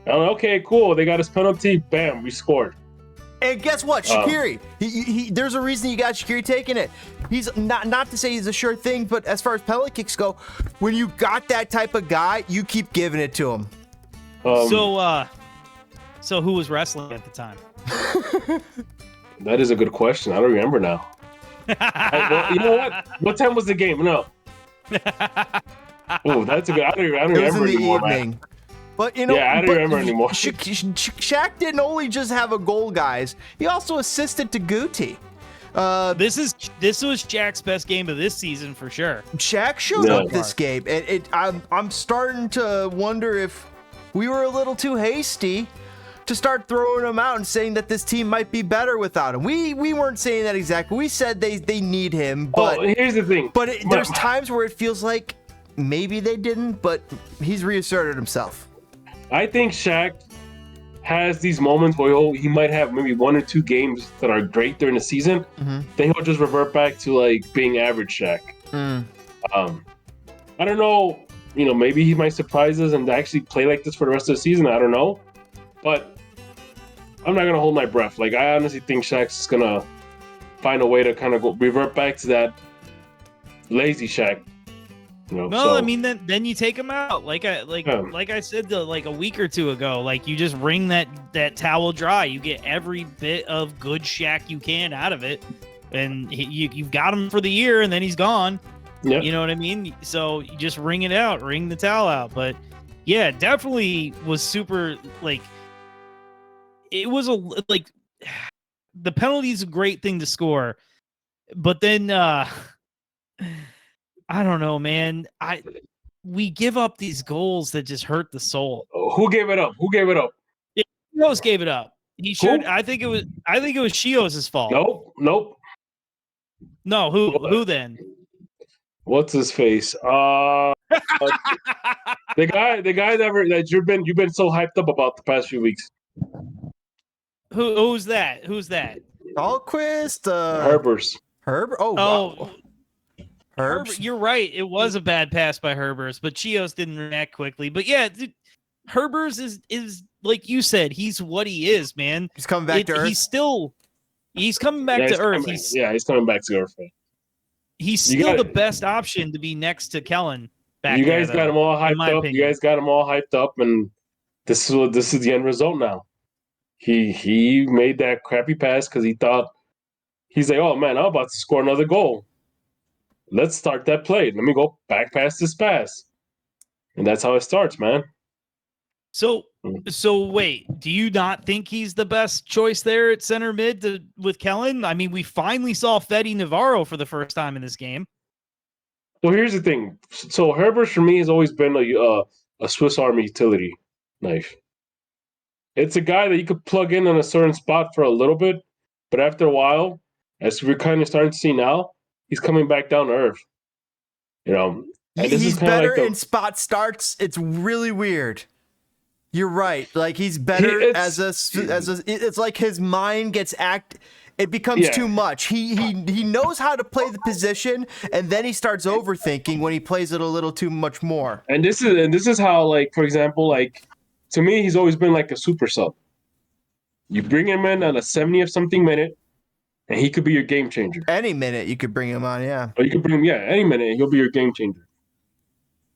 I'm like, okay, cool. They got his penalty. Bam, we scored. And guess what? Shaqiri. There's a reason you got Shaqiri taking it. He's not to say he's a sure thing, but as far as penalty kicks go, when you got that type of guy, you keep giving it to him. So who was wrestling at the time? That is a good question. I don't remember now. Well, you know what? What time was the game? No. Oh, that's a good. I don't remember anymore, man. But you know, yeah, I don't remember anymore. Shaq didn't only just have a goal, guys. He also assisted to Guti. This was Shaq's best game of this season for sure. Shaq showed up this game, and I'm starting to wonder if we were a little too hasty to start throwing him out and saying that this team might be better without him. We weren't saying that exactly. We said they need him, but here's the thing. But there's times where it feels like maybe they didn't, but he's reasserted himself. I think Shaq has these moments where he might have maybe 1 or 2 games that are great during the season. Mm-hmm. Then he'll just revert back to like being average Shaq. I don't know. You know, maybe he might surprise us and actually play like this for the rest of the season. I don't know, but I'm not gonna hold my breath. Like, I honestly think Shaq's just gonna find a way to kind of revert back to that lazy Shaq. You know, no, I mean then you take him out. Like I said like a week or two ago. Like, you just wring that towel dry. You get every bit of good Shaq you can out of it, and you've got him for the year, and then he's gone. Yep. You know what I mean? So you just wring it out, wring the towel out. But yeah, definitely was super like. It was like the penalty is a great thing to score, but then I don't know, man. We give up these goals that just hurt the soul. Who gave it up? Chios gave it up. He should. I think it was Chios' fault. Nope. No, who then? What's his face? The guy that you've been so hyped up about the past few weeks. Who's that? Dahlquist, Herbers. Herbert. Oh, wow. Herbert, you're right. It was a bad pass by Herbers, but Chios didn't react quickly. But yeah, dude, Herbers is like you said, he's what he is, man. He's coming back to earth. He's coming back to earth. He's coming back to earth. He's still the best option to be next to Kellen. You guys got him all hyped up. And this is the end result now. He made that crappy pass because he's like, oh man, I'm about to score another goal. Let's start that play. Let me go back past this pass. And that's how it starts, man. So wait, do you not think he's the best choice there at center mid with Kellen? I mean, we finally saw Fede Navarro for the first time in this game. Well, here's the thing. So Herbert for me has always been a Swiss Army utility knife. It's a guy that you could plug in a certain spot for a little bit, but after a while, as we're kind of starting to see now, he's coming back down to earth. You know, and he's better in spot starts. It's really weird. You're right. Like, he's better it's like his mind gets it becomes too much. He knows how to play the position, and then he starts overthinking when he plays it a little too much more. And this is how, like, for example, like, to me, he's always been like a super sub. You bring him in on a 70th something minute, and he could be your game changer. Any minute you could bring him on, yeah. Or you could bring him, any minute, he'll be your game changer.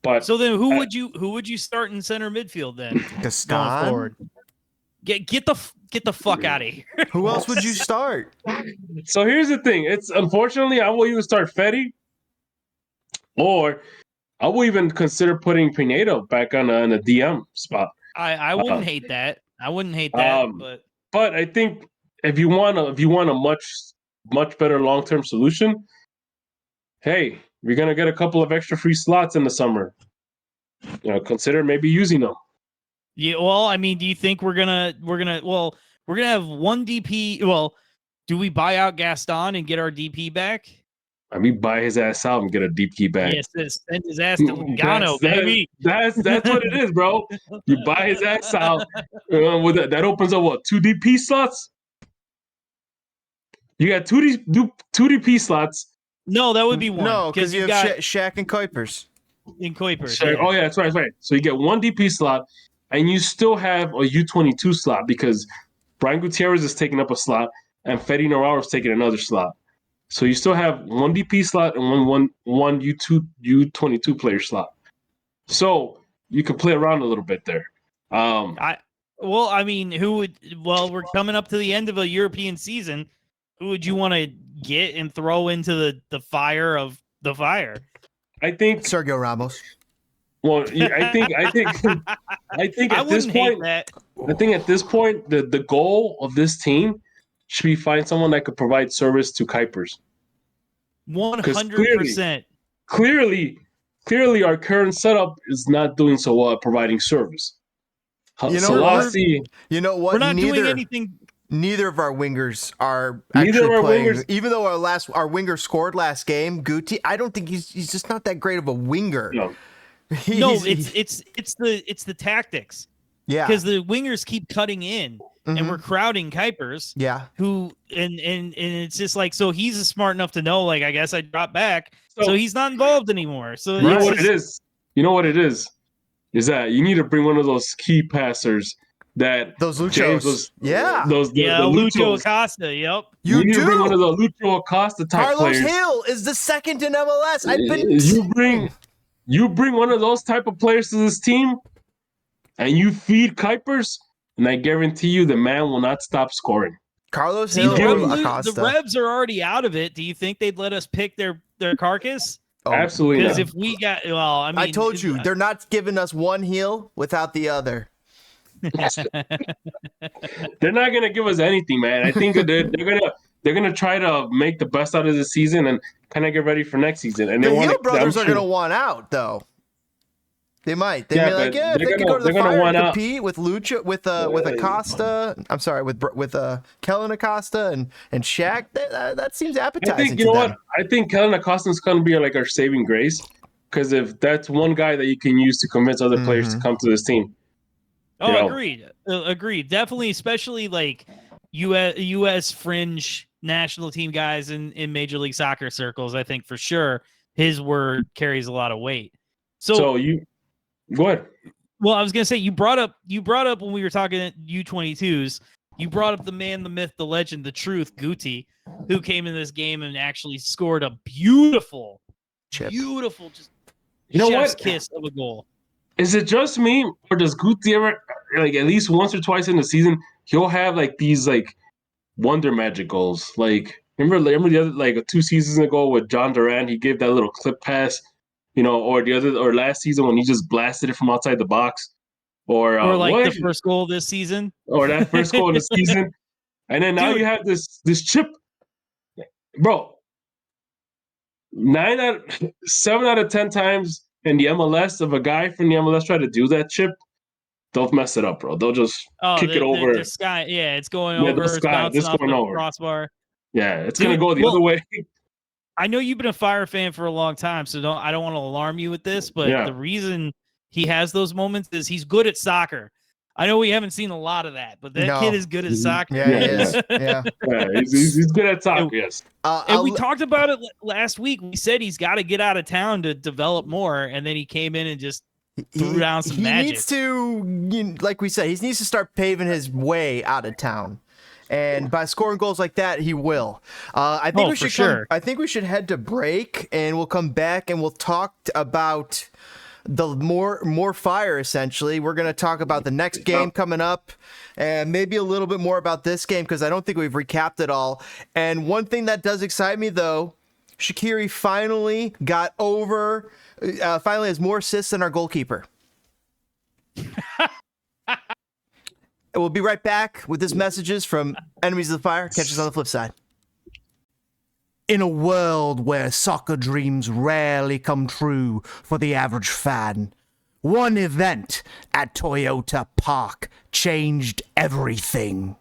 But so then, who would you start in center midfield then? Gaston. Forward? Get the fuck out of here. Who else would you start? So here's the thing. It's unfortunately I will either start Fede, or I will even consider putting Pinedo back on a DM spot. I wouldn't hate that. I wouldn't hate that. But I think if you want a much better long-term solution, hey, you're gonna get a couple of extra free slots in the summer. You know, consider maybe using them. Yeah, well, I mean, do you think we're gonna have one DP? Well, do we buy out Gaston and get our DP back? I mean, buy his ass out and get a deep key back. Yes, send his ass to Lugano, baby. That's what it is, bro. You buy his ass out. That opens up what, 2 DP slots? You got two DP slots. No, that would be one. No, because you have Shaq and Kuipers. In Kuipers. Shaq, Yeah. Oh yeah, that's right. So you get 1 DP slot, and you still have a U22 slot because Brian Gutierrez is taking up a slot, and Fede Navarro is taking another slot. So you still have 1 DP slot and one U22 player slot. So you can play around a little bit there. We're coming up to the end of a European season. Who would you want to get and throw into the fire of the fire? I think Sergio Ramos. Well, I think at this point, I think at this point, the goal of this team should be find someone that could provide service to Kuipers. 100%. Clearly, our current setup is not doing so well at providing service. You know what? We're not doing anything. Neither of our wingers are actually playing. Even though our winger scored last game, Guti, I don't think he's just not that great of a winger. No. It's the tactics. Yeah. Because the wingers keep cutting in and we're crowding Kuipers. Yeah. Who and it's just like, so he's smart enough to know, like, I guess I drop back. So he's not involved anymore. So you know what it is? You know what it is? Is that you need to bring one of those key passers that those Luchos. Lucho Acosta. Yep. You need to bring one of the Lucho Acosta type Carlos players. Hill is the second in MLS. You bring one of those type of players to this team, and you feed Kuipers, and I guarantee you the man will not stop scoring. Carlos Hill, Acosta. The Revs are already out of it. Do you think they'd let us pick their carcass? Oh, absolutely. Because if we got, I told you they're not giving us one heel without the other. They're not gonna give us anything, man. I think they're gonna try to make the best out of the season and kind of get ready for next season. And the Hill brothers are gonna want out, though. They might. They may like, if they could go to the Fire and compete with Lucha, with Acosta. I'm sorry, with Kellen Acosta and Shaq. That seems appetizing. I think you know what? I think Kellen Acosta is gonna be like our saving grace, because if that's one guy that you can use to convince other players to come to this team. Oh, agreed. Definitely, especially like U.S. fringe national team guys in Major League Soccer circles. I think for sure his word carries a lot of weight. So you go ahead. Well, I was gonna say you brought up when we were talking U22s. You brought up the man, the myth, the legend, the truth, Guti, who came in this game and actually scored a beautiful chip. Just chef's kiss of a goal. Is it just me, or does Guti ever, like, at least once or twice in the season, he'll have like these like wonder magic goals? Like remember the other, like 2 seasons ago with John Duran, he gave that little clip pass, or last season when he just blasted it from outside the box, or the first goal this season, or that first goal of the season, and then now you have this chip, bro. 7 out of 10 times. In the MLS, if a guy from the MLS try to do that chip, they'll mess it up, bro. They'll just kick it over. The sky, it's going over. It's bouncing off the crossbar. Yeah, it's going to go the other way. I know you've been a Fire fan for a long time, so I don't want to alarm you with this, but the reason he has those moments is he's good at soccer. I know we haven't seen a lot of that, but that kid is good at soccer. Yeah, he is. Yeah. He's good at soccer, yes. And we talked about it last week. We said he's got to get out of town to develop more, and then he came in and just threw down some magic. He needs to, like we said, he needs to start paving his way out of town. And by scoring goals like that, he will. I think we should head to break, and we'll come back and we'll talk about the more Fire. Essentially, we're going to talk about the next game coming up, and maybe a little bit more about this game, because I don't think we've recapped it all. And one thing that does excite me, though, Shaqiri finally has more assists than our goalkeeper. We'll be right back with this messages from Enemies of the Fire. Catch us on the flip side. In a world where soccer dreams rarely come true for the average fan, one event at Toyota Park changed everything.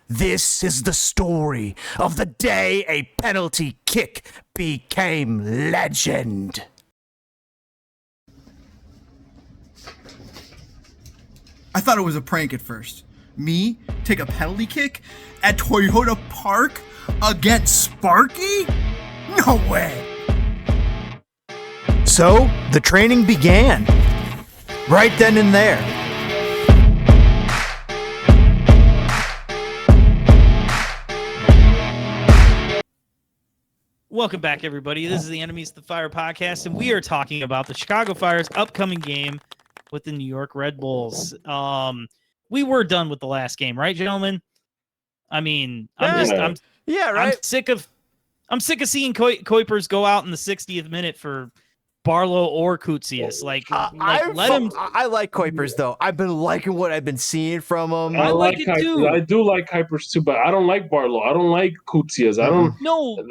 This is the story of the day a penalty kick became legend. I thought it was a prank at first. Me take a penalty kick at Toyota Park against Sparky? No way. So, the training began. Right then and there. Welcome back, everybody. This is the Enemies of the Fire podcast, and we are talking about the Chicago Fire's upcoming game with the New York Red Bulls. We were done with the last game, right, gentlemen? I mean, I'm sick of seeing Kuipers go out in the 60th minute for Barlow or Koutsias. I like Kuipers though. I've been liking what I've been seeing from him. I like it too. I do like Kuipers too, but I don't like Barlow. I don't like Koutsias. I don't. No.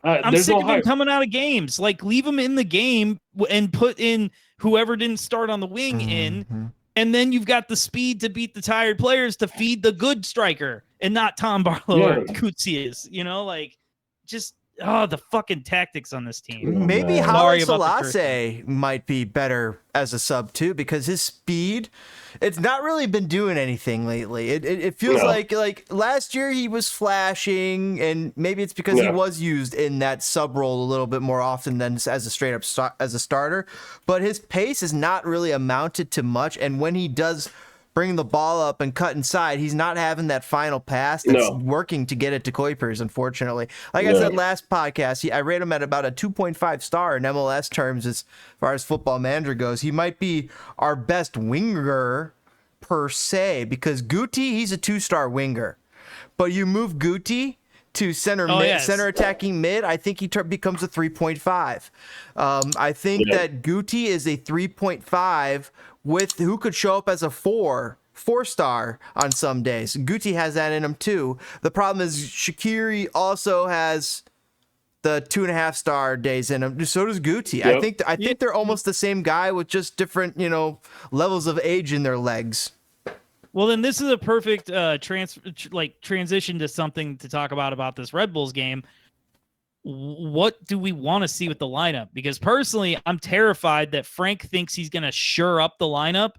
I'm sick of him coming out of games. Like, leave him in the game and put in whoever didn't start on the wing in. And then you've got the speed to beat the tired players to feed the good striker and not Tom Barlow or Koutsias. You know, like, just the fucking tactics on this team. Maybe Howard Selassie might be better as a sub too, because his speed, it's not really been doing anything lately. It feels like last year he was flashing, and maybe it's because he was used in that sub role a little bit more often than as a straight up as a starter. But his pace is not really amounted to much, and when he does bring the ball up and cut inside, he's not having that final pass that's working to get it to Kuipers, unfortunately. Like I said last podcast, I rate him at about a 2.5 star in MLS terms as far as Football Manager goes. He might be our best winger per se, because Guti, he's a 2-star winger. But you move Guti to center attacking mid, I think he becomes a 3.5. I think that Guti is a 3.5 with who could show up as a 4-star on some days. Guti has that in him too. The problem is Shaqiri also has the 2.5-star days in him. So does Guti. I think they're almost the same guy with just different, levels of age in their legs. Well, then this is a perfect transition to something to talk about this Red Bulls game. What do we want to see with the lineup? Because personally, I'm terrified that Frank thinks he's going to shore up the lineup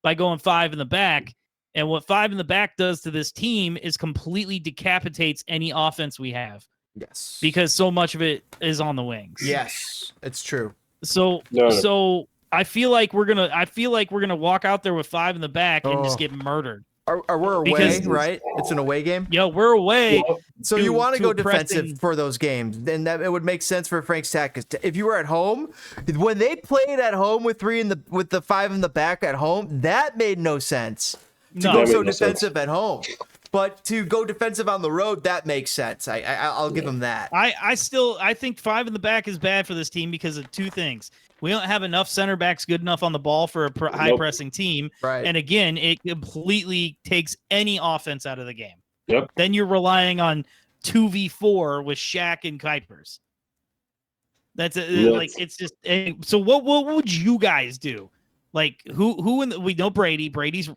by going 5 in the back. And what 5 in the back does to this team is completely decapitates any offense we have. Yes. Because so much of it is on the wings. Yes, it's true. So I feel like we're gonna walk out there with 5 in the back and just get murdered. Are we away, right? It's an away game? Yeah, we're away. So you want to go defensive for those games. Then that it would make sense for Frank's tactics. If you were at home, when they played at home with the 5 in the back at home, that made no sense. To go so defensive at home. But to go defensive on the road, that makes sense. I'll give him that. I think 5 in the back is bad for this team because of two things. We don't have enough center backs good enough on the ball for a high pressing team. Right. And again, it completely takes any offense out of the game. Yep. Then you're relying on 2v4 with Shaq and Kuipers. That's like, it's just, so what would you guys do? Like we know Brady. Brady's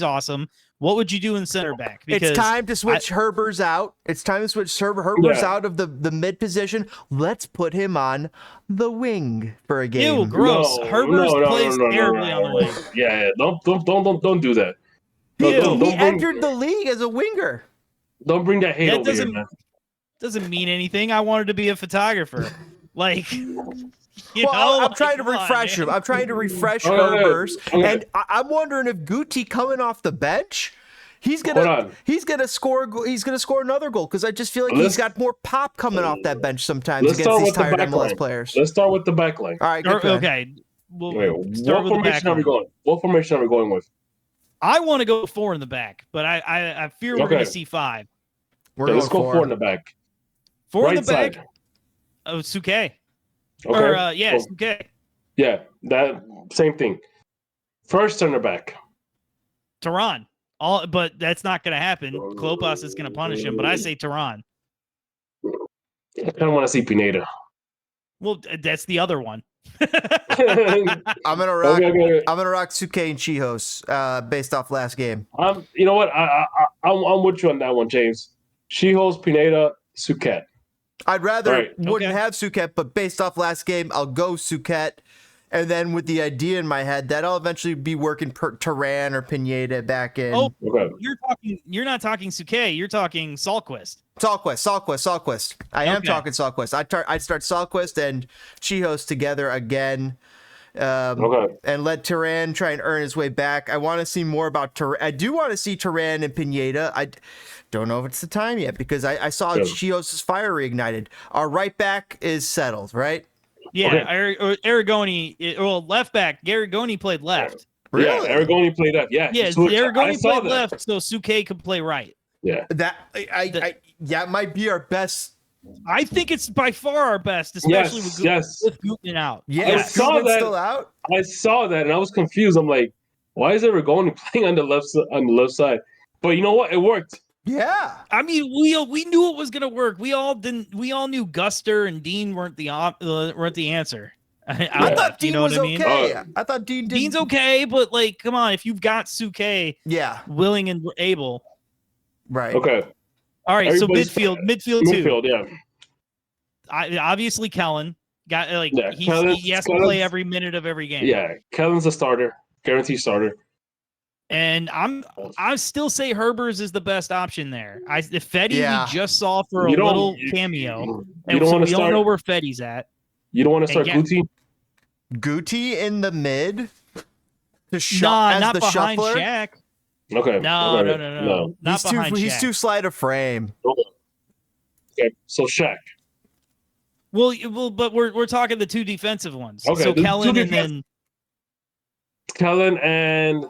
awesome. What would you do in center back? Because it's time to switch Herbers out. It's time to switch Herbers out of the mid position. Let's put him on the wing for a game. Ew, gross. Herbers plays terribly on the wing. Yeah, don't do that. He entered the league as a winger. Don't bring that hate over here, man. Doesn't mean anything. I wanted to be a photographer. Like, I'm trying to refresh him. I'm trying to refresh Herbers, and I'm wondering if Guti coming off the bench, he's gonna score. He's gonna score another goal because I just feel like he's got more pop coming off that bench sometimes against these tired MLS players. Let's start with the back line. All right, okay. What formation are we going? What formation are we going with? I want to go 4 in the back, but I fear we're going to see 5. Let's go 4 in the back. 4 in the back. Oh, Suke. Okay. Suke. Yeah, that same thing. First center back. Tehran. But that's not going to happen. Klopas is going to punish him, but I say Tehran. I kind of want to see Pineda. Well, that's the other one. I'm gonna rock. Okay. I'm gonna rock Suke and Chihos, based off last game. You know what? I'm with you on that one, James. Chihos, Pineda, Suket. I'd rather Right. wouldn't Okay. have Suket, but based off last game, I'll go Suket. And then with the idea in my head that I'll eventually be working Turan or Pineda back in. Oh, Okay. you're not talking Suke, you're talking Salquist. Salquist. I am Okay. talking Salquist. I'd start Salquist and Chihos together again. Okay. And let Turan try and earn his way back. I want to see more about Turan. I do want to see Turan and Pineda. I don't know if it's the time yet because I saw Yeah. Chihos' fire reignited. Our right back is settled, right? Yeah, Aragoni, well, left back, Aragoni played left. Really? Yeah, Aragoni played up. Yeah. Yeah, So I Aragoni saw played that. left, so Suke could play right. Yeah. That might be our best. I think it's by far our best, especially with Gutman out. Yeah, I saw Gutman's that. still out. I saw that and I was confused. I'm like, why is Aragoni playing on the left side? But you know what? It worked. Yeah. I mean, we knew it was gonna work. We all knew Guster and Dean weren't the answer. I thought Dean was okay. I thought Dean did. Dean's okay, but like, come on, if you've got Suke, Yeah. willing and able. Right. Okay. All right, Everybody's- so midfield too. Midfield, yeah. Obviously, Kellen got Yeah, he has to play every minute of every game. Yeah. Kellen's a starter. Guaranteed starter. And I still say Herbers is the best option there. If Fetty Yeah. we just saw for a You don't- little you- cameo, You and don't so want we to don't start. know where Fetty's at. You don't want to start And Guti. Guti in the mid. Nah, as not the behind shuffler. Shaq. Okay. No, okay. no. Not He's behind he's Shaq. too slight a frame. Okay. So Shaq. Well, but we're talking the two defensive ones. Okay, So the two Kellen and defense- then Kellen and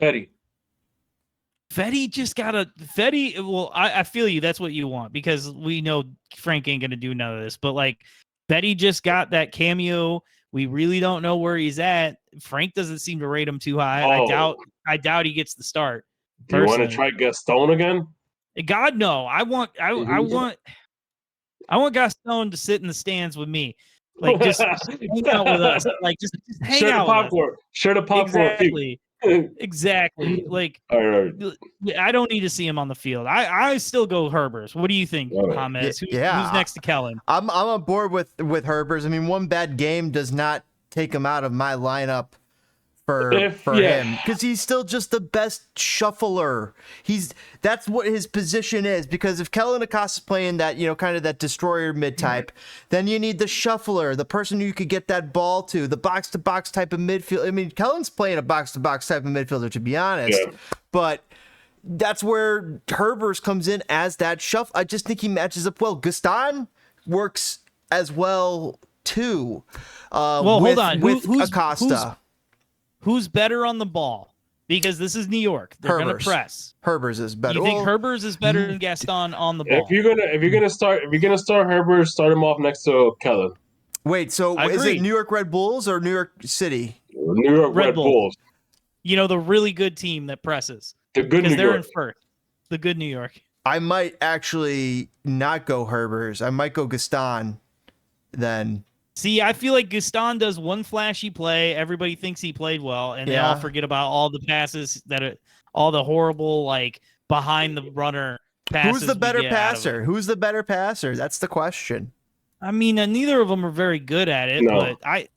Fetty. Fetty just gotta Fetty. Well, I feel you. That's what you want because we know Frank ain't gonna do none of this. But like Fetty just got that cameo. We really don't know where he's at. Frank doesn't seem to rate him too high. Oh. I doubt he gets the start. Do you want to personally. try Gaston again? God no. I want Gaston to sit in the stands with me. Like just hang out with us. Like just hang Share the out with us. popcorn. Share the popcorn. Exactly. Exactly. Like All right. I don't need to see him on the field. I still go Herbers. What do you think, All right. James? Yeah. Who's next to Kellen? I'm on board with Herbers. I mean, one bad game does not take him out of my lineup for him because he's still just the best shuffler. That's what his position is. Because if Kellen Acosta's playing that, kind of that destroyer mid type, then you need the shuffler, the person who you could get that ball to, the box to box type of midfield. I mean, Kellen's playing a box to box type of midfielder, to be honest, but that's where Herbers comes in as that shuffle. I just think he matches up well. Gaston works as well too. Hold on. With Who's Acosta. Who's better on the ball? Because this is New York. They're going to Herbers. press. Herbers is better. You think Herbers is better than Gaston on the ball? If you're gonna start Herbert, start him off next to Kellen. Wait, so I is agree. it New York Red Bulls or New York City? New York Red Bulls. The really good team that presses. The good New Because they're York. in first. The good New York. I might actually not go Herbers. I might go Gaston then. See, I feel like Gaston does one flashy play. Everybody thinks he played well, and they all forget about all the passes all the horrible behind the runner passes. Who's the better we get out of passer? it. Who's the better passer? That's the question. I mean, neither of them are very good at it. No. But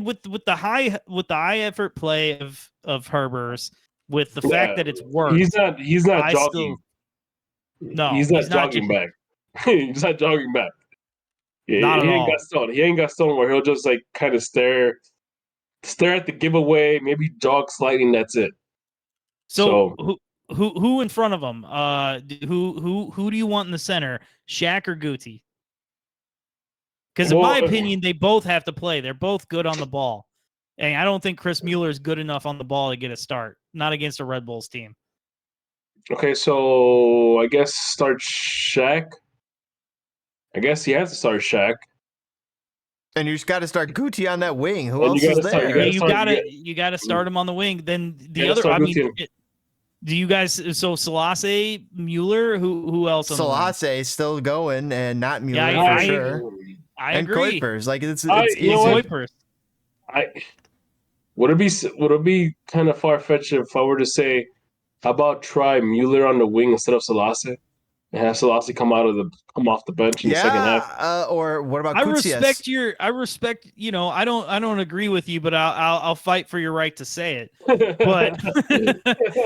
with the high effort play of Herbers, with the fact that it's worked. He's not I jogging. No, he's not jogging back. He's not jogging back. Yeah, Not he at ain't all. Gaston. He ain't Gaston where he'll just kind of stare at the giveaway, maybe jog slightly, and that's it. So who in front of him? Who do you want in the center? Shaq or Guti? Because in my opinion, they both have to play. They're both good on the ball, and I don't think Chris Mueller is good enough on the ball to get a start. Not against a Red Bulls team. Okay, so I guess start Shaq. I guess he has to start Shaq. And you just got to start Guti on that wing. Who And else you is gotta start- there? You gotta start him on the wing. Then the Yeah, other, start I mean, Guti. do you guys? So Selassie, Mueller, who else? on the wing? Selassie is still going and not Mueller Yeah, for sure. I and agree. Kuipers. Like it's you know easy. what? Kuipers. Would it be kind of far fetched if I were to say, how about try Mueller on the wing instead of Selassie, and have Selassie come off the bench in the second half? Or what about I Kutsias? respect, I don't agree with you, but I'll fight for your right to say it. But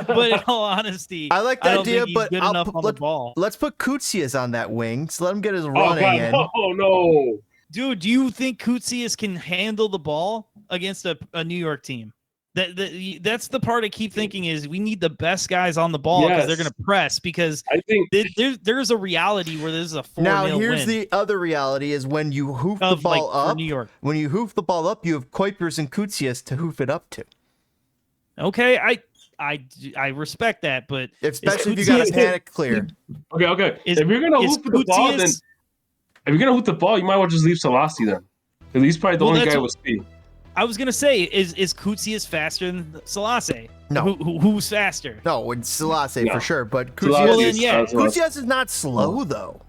but in all honesty, I like the don't idea, think he's but good enough on the ball. let's put Kutsias on that wing. So let him get his Oh running God, in. no. Dude, do you think Kutsias can handle the ball against a New York team? That's the part I keep thinking is we need the best guys on the ball because they're Yes. going to press because I think there's a reality where this is a 4-0 Now here's win the other reality: is when you hoof the of ball like for up. New York. When you hoof the ball up, you have Kuipers and Kutsias to hoof it up to. Okay, I respect that, but Especially if you got a panic clear. okay. Is- If you're gonna is hoop the ball, then Kutsias- if you're gonna hoop the ball, you might well just leave Selassie then. Because he's probably the Well, only that's guy what- with speed. I was gonna say, is Kutsias faster than Selassie? No. Who's faster? No, it's Selassie No. for sure. But Selassie Well, Kutsias, then, yeah. Kutsias is not slow though.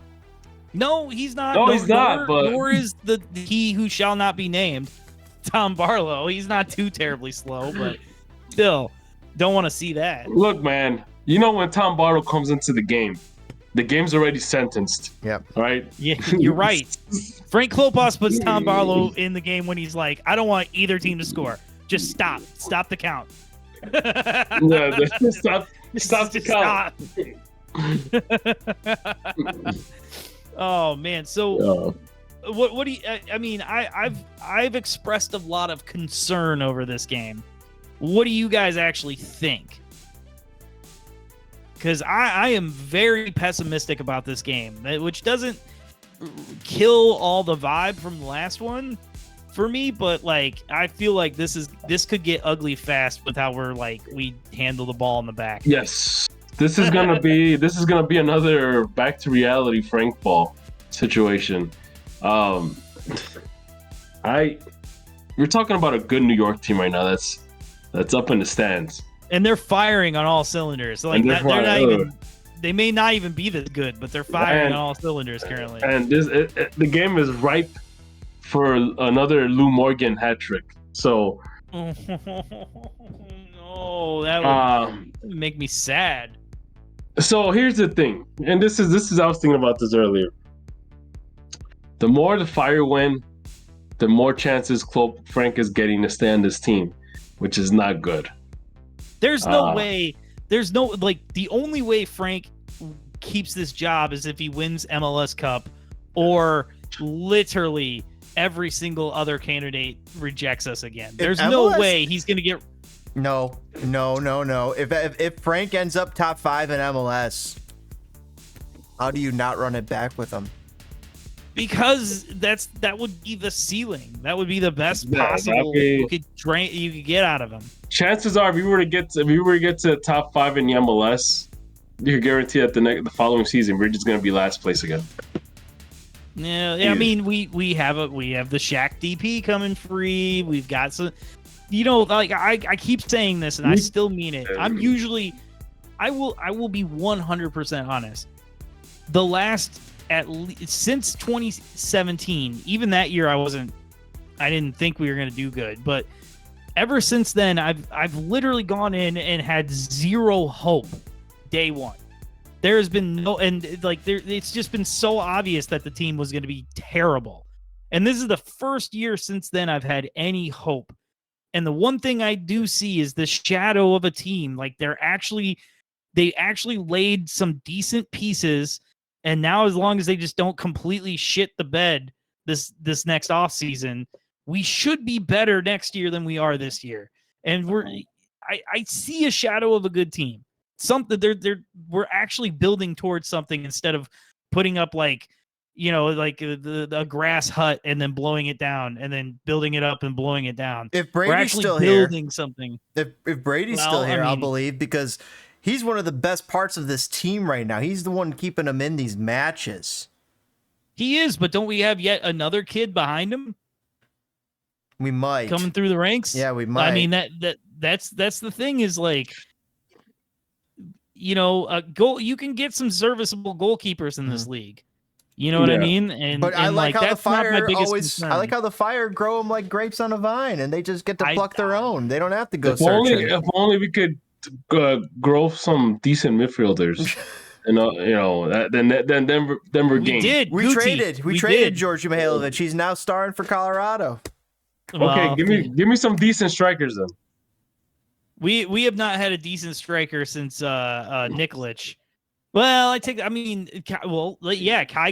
No, he's not. No, he's not, but- nor is the he who shall not be named, Tom Barlow. He's not too terribly slow, but still, don't want to see that. Look, man, you know when Tom Barlow comes into the game's already sentenced. Yep. All right. Yeah, you're right. Frank Klopas puts Tom Barlow in the game when he's like, I don't want either team to score. Just stop the count. Yeah, stop the count. Stop. Oh man, so what do you? I mean, I've expressed a lot of concern over this game. What do you guys actually think? Because I am very pessimistic about this game, which doesn't kill all the vibe from the last one for me, but like I feel like this could get ugly fast with how we handle the ball in the back. Yes, this is gonna be another back to reality Frank ball situation. We're talking about a good New York team right now. That's up in the stands. And they're firing on all cylinders. Like And they're not even. They may not even be this good, but they're firing on all cylinders currently. And the game is ripe for another Lou Morgan hat trick. So No, that would make me sad. So here's the thing, and this is I was thinking about this earlier. The more the Fire win, the more chances Frank is getting to stay on this team, which is not good. There's no way. There's no the only way Frank keeps this job is if he wins MLS Cup, or literally every single other candidate rejects us again. There's no way he's gonna get. No. If Frank ends up top 5 in MLS, how do you not run it back with him? Because that would be the ceiling. That would be the best possible you could get out of him. Chances are, if you were to get to top 5 in the MLS, you can guarantee that the following season we're just going to be last place again. Yeah. I mean, we have the Shaq DP coming free. We've got some, I keep saying this and I still mean it. I will be 100% honest. The last since 2017, even that year I didn't think we were going to do good, but ever since then I've literally gone in and had zero hope day one. There has been it's just been so obvious that the team was going to be terrible. And this is the first year since then I've had any hope. And the one thing I do see is the shadow of a team. Like they actually laid some decent pieces. And now, as long as they just don't completely shit the bed this next offseason, we should be better next year than we are this year. And I see a shadow of a good team. Something we're actually building towards something instead of putting up a grass hut and then blowing it down and then building it up and blowing it down. If we're Brady's actually still building here, something. If Brady's still here, I'll believe, because he's one of the best parts of this team right now. He's the one keeping them in these matches. He is, but don't we have yet another kid behind him? We might coming through the ranks. Yeah, we might. I mean that's the thing is you can get some serviceable goalkeepers in this league. You know what I Yeah. mean? And But I like how the that's not my Fire biggest always. concern. I like how the Fire grow them like grapes on a vine, and they just get to pluck their own. They don't have to go searching. If only we could grow some decent midfielders. Then we're we game. did. We Guti. traded did. George Mihailovic. He's now starring for Colorado. Okay, Well, give me some decent strikers then. we have not had a decent striker since Nikolic. Well, Kai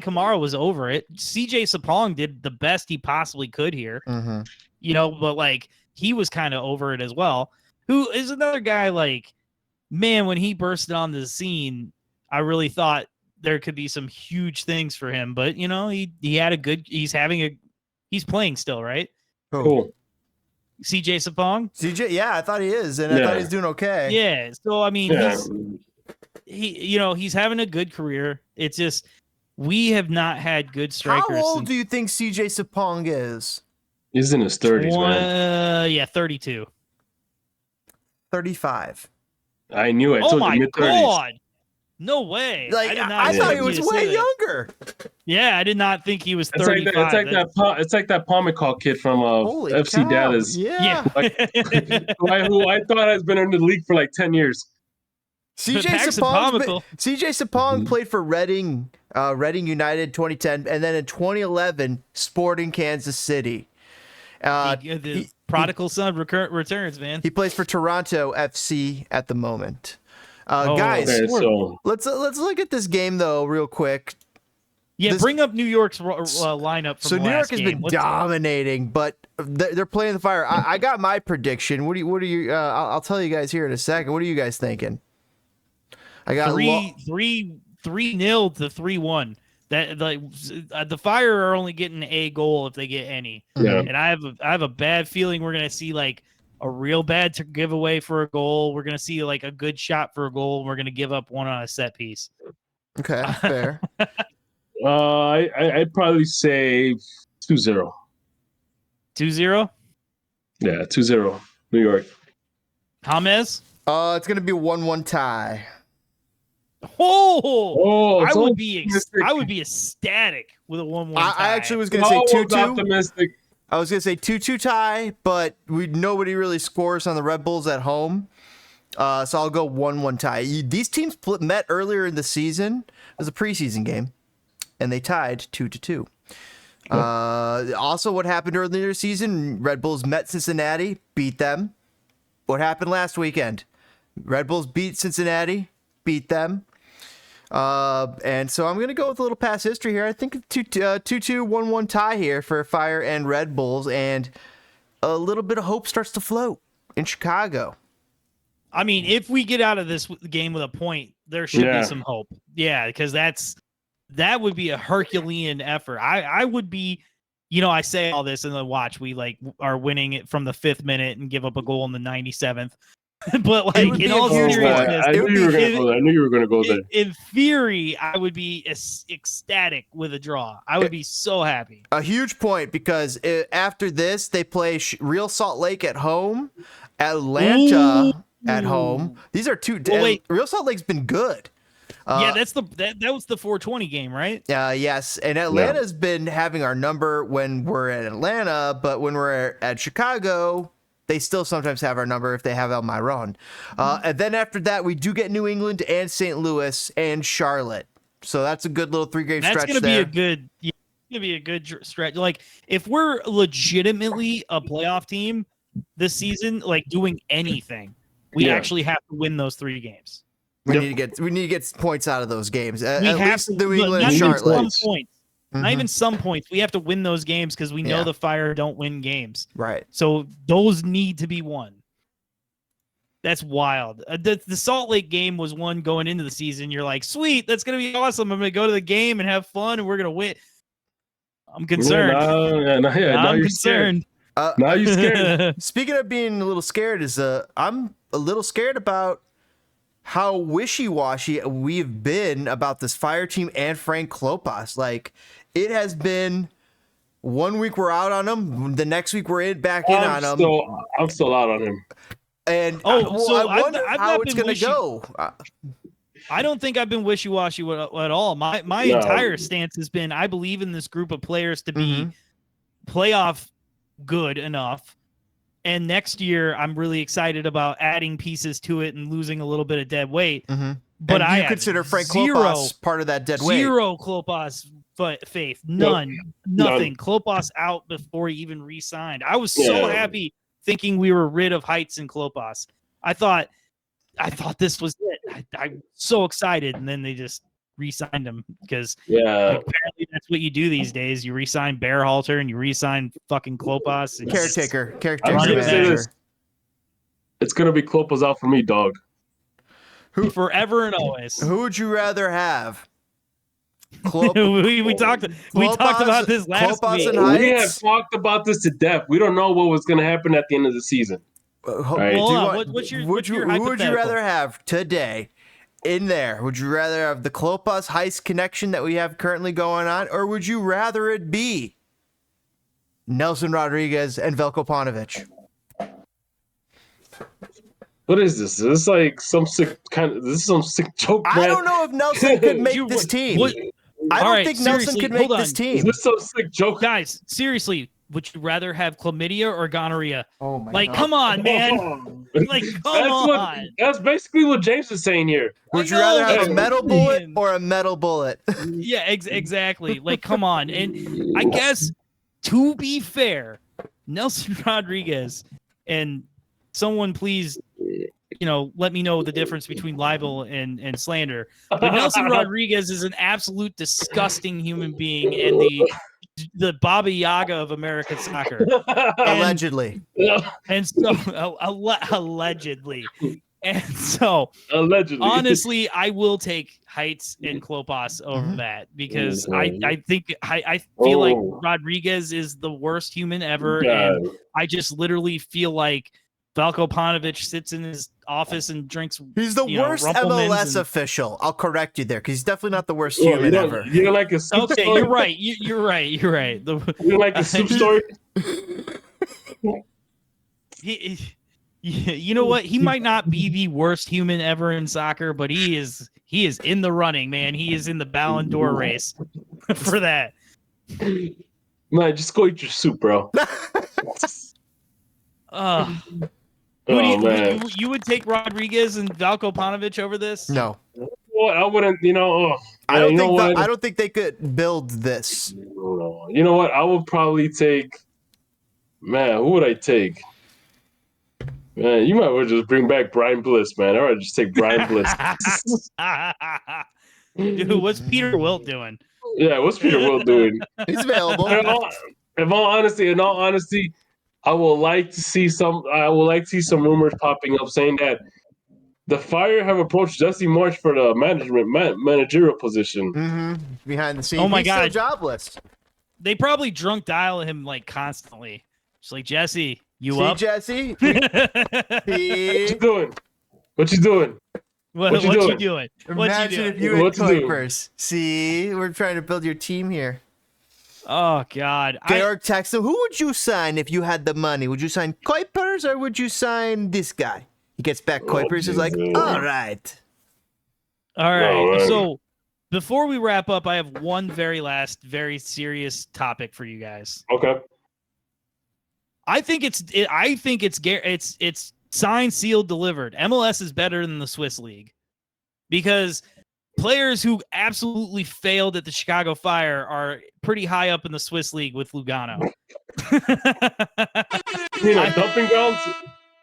Kamara was over it. CJ Sapong did the best he possibly could here. Mm-hmm. But like he was kind of over it as well. Who is another guy like, man, when he bursted on the scene, I really thought there could be some huge things for him, but he's playing still, right? Cool. CJ Sapong? CJ, yeah, I thought he is, and I thought he's doing okay. Yeah. So I mean, he's having a good career. It's just we have not had good strikers. How old do you think CJ Sapong is? He's in his 30s, man. Yeah, 32. 35. I knew it. I Oh told my you mid-30s. God. No way. Like I thought he was way younger. Yeah, I did not think he was It's 35. it's like that Pomicall kid from Holy FC cow. Dallas. Yeah. Who I thought has been in the league for like 10 years. CJ Paxton Sapong. Pomicall. CJ Sapong played for Reading United 2010, and then in 2011, Sporting Kansas City. The prodigal son returns, man. He plays for Toronto FC at the moment. Guys, Okay, so let's look at this game though, real quick. Yeah, bring up New York's lineup. From So the New York last has game. been dominating, but they're playing the Fire. I got my prediction. What do you? I'll tell you guys here in a second. What are you guys thinking? I got 3-0 to 3-1. That the Fire are only getting a goal if they get any. yeah. And I have a bad feeling we're gonna see like a real bad giveaway for a goal. We're gonna see like a good shot for a goal. And we're gonna give up one on a set piece. Okay, fair. I'd probably say 2-0. 2-0. Yeah, 2-0. New York. James. It's gonna be a 1-1 tie. Oh, it's I would optimistic. be ecstatic with a 1-1 tie. I actually was gonna say 2-2. Optimistic. I was gonna say 2-2 tie, but nobody really scores on the Red Bulls at home. So I'll go 1-1 tie. These teams met earlier in the season. It was a preseason game, and they tied 2-2. Also, what happened earlier in the season? Red Bulls met Cincinnati, beat them. What happened last weekend? Red Bulls beat Cincinnati, beat them. And so I'm going to go with a little past history here. I think 2-2, 1-1 tie here for Fire and Red Bulls, and a little bit of hope starts to float in Chicago. I mean, if we get out of this game with a point, there should be some hope. Yeah, because that would be a Herculean effort. I would be, I say all this in the watch. We are winning it from the 5th minute and give up a goal in the 97th. But in all seriousness, I knew you were going to go there. In theory, I would be ecstatic with a draw. I would be so happy. A huge point, because after this, they play Real Salt Lake at home, Atlanta at home. These are two. Real Salt Lake's been good. Yeah, that was the 420 game, right? Yes, and Atlanta's been having our number when we're at Atlanta, but when we're at Chicago, they still sometimes have our number if they have Almiron. And then after that, we do get New England and St. Louis and Charlotte. So that's a good little 3-game stretch. That's gonna be a good stretch. Like, if we're legitimately a playoff team this season, like doing anything, we actually have to win those 3 games. We need to get points out of those games. We at have least to, New England not and even Charlotte. some points. Not even some points. We have to win those games because we know the Fire don't win games. Right. So those need to be won. That's wild. The Salt Lake game was one going into the season. You're like, sweet, that's going to be awesome. I'm going to go to the game and have fun, and we're going to win. I'm concerned. Now you're concerned. Now you're scared. Speaking of being a little scared, I'm a little scared about how wishy-washy we've been about this Fire team and Frank Klopas. Like, it has been 1 week we're out on him, the next week we're back in on him. I'm still out on him. And I wonder how it's going to go. I don't think I've been wishy-washy at all. My entire stance has been I believe in this group of players to be playoff good enough. And next year, I'm really excited about adding pieces to it and losing a little bit of dead weight. But and you consider Frank Klopas part of that dead weight? Zero Klopas faith. None. Nothing. Klopas out before he even re-signed. I was so happy thinking we were rid of Heights and Klopas. I thought this was it. I'm so excited, and then they just re-signed him because apparently that's what you do these days. You re-sign Bearhalter and you re-sign fucking Klopas. And Caretaker manager. It's gonna be Klopas out for me, dog. Forever and always. Who would you rather have? we talked about this last week. We have talked about this to death. We don't know what was gonna happen at the end of the season. Right. Who would you rather have today in there? Would you rather have the Klopas Heist connection that we have currently going on, or would you rather it be Nelson Rodriguez and Veljko Paunovic? What is this? This is like some sick joke, man. I don't know if Nelson could make this team. I don't think Nelson could make this team. Is this some sick joke? Guys, seriously, would you rather have chlamydia or gonorrhea? Oh my God. Come on, man. Come on. That's basically what James is saying here. Would you rather have a metal bullet or a metal bullet? Yeah, exactly. Come on. And I guess, to be fair, Nelson Rodriguez, and someone please, let me know the difference between libel and slander. But Nelson Rodriguez is an absolute disgusting human being and the Baba Yaga of American soccer. Allegedly. And so, allegedly. And so, allegedly, honestly, I will take Heights and Klopas over that because I think I feel like Rodriguez is the worst human ever. And I just literally feel like Veljko Paunovic sits in his office and drinks. He's the worst MLS official. I'll correct you there because he's definitely not the worst human ever. You're like a soup okay, story. you're right. You're right. You're like a soup story. You know what? He might not be the worst human ever in soccer, but he is in the running, man. He is in the Ballon d'Or race for that. Man, just go eat your soup, bro. Man. You would take Rodriguez and Veljko Paunovic over this? No. Well, I wouldn't. I don't think they could build this. You know what? I would probably take. Man, who would I take? Man, you might well just bring back Brian Bliss, man. I would just take Brian Bliss. Dude, what's Peter Wilt doing? Yeah, what's Peter Wilt doing? He's available. In all honesty, I would like to see some rumors popping up saying that the Fire have approached Jesse Marsch for the managerial position. Behind the scenes. Oh my He's God, still jobless. They probably drunk dial him constantly. Just like, Jesse, you up? Jesse? What you doing? What you doing? What you doing? Imagine if you had Kuipers. See, we're trying to build your team here. Oh God! Georg texts him. Who would you sign if you had the money? Would you sign Kuipers or would you sign this guy? He gets back Kuipers. Is like, all right. So before we wrap up, I have one very last, very serious topic for you guys. Okay. I think it's signed, sealed, delivered. MLS is better than the Swiss League because players who absolutely failed at the Chicago Fire are pretty high up in the Swiss League with Lugano. Dumping grounds?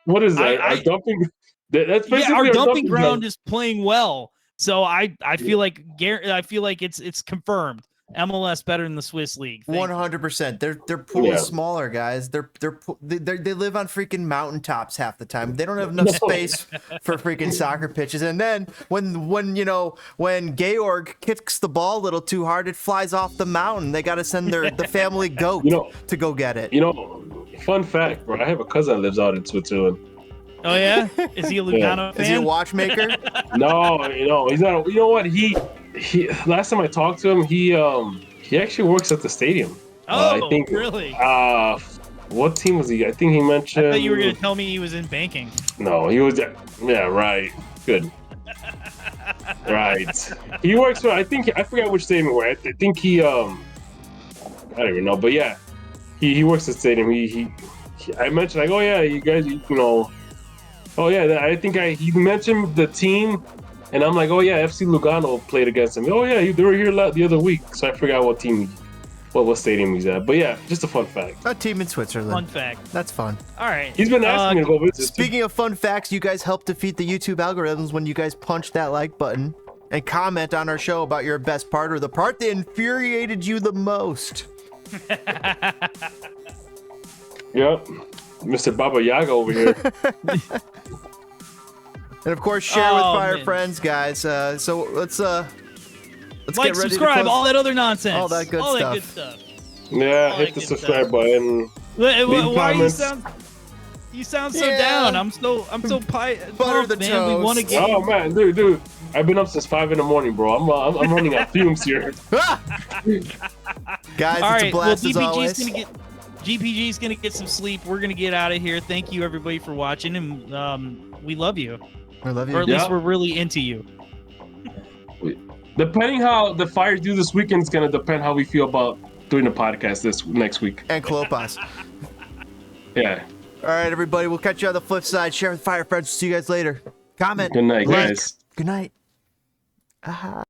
What is that? Our dumping? That's basically our dumping ground is playing well. So I feel like it's confirmed. MLS better than the Swiss League. 100%. Their pool is smaller, guys. They live on freaking mountaintops half the time. They don't have enough space for freaking soccer pitches. And then when Georg kicks the ball a little too hard, it flies off the mountain. They got to send the family goat to go get it. Fun fact, bro. I have a cousin that lives out in Switzerland. Oh yeah? Is he a Lugano fan? Is he a watchmaker? No, he's not. You know what? He last time I talked to him, he actually works at the stadium. Oh, I think, really? What team was he? I think he mentioned. I thought you were gonna tell me he was in banking. No, he was. Yeah, right. Good. Right. He works for. I forgot which stadium where. I think he. I don't even know, but yeah, he works at stadium. I mentioned like, oh yeah, you guys, you know. Oh yeah, I think he mentioned the team, and I'm like, oh yeah, FC Lugano played against him. Oh yeah, they were here the other week, so I forgot what team, what stadium he's at. But yeah, just a fun fact. A team in Switzerland. Fun fact. That's fun. All right. He's been asking me to go visit. Speaking of fun facts, you guys helped defeat the YouTube algorithms when you guys punched that like button and comment on our show about your best part or the part that infuriated you the most. Yep, Mr. Baba Yaga over here. And of course, share with Fire man. Friends, guys. So let's Like, get ready subscribe, to close. all that other nonsense. All that good all stuff. That good stuff. Yeah, Oh, hit I the get subscribe that. button. Why comments. you sound so Yeah. down? I'm so Butter pumped, the man. We toast. want to get. Oh man, dude, I've been up since 5 a.m, bro. I'm running out fumes here. Guys, All it's a right, blast well, as always. GPG's gonna get some sleep. We're gonna get out of here. Thank you everybody for watching, and we love you, I love or you. at least Yeah. we're really into you. Depending how the Fires do this weekend is gonna depend how we feel about doing the podcast this next week. And Klopas. Yeah. All right, everybody. We'll catch you on the flip side. Share with Fire Friends. See you guys later. Comment. Good night, like. guys. Good night.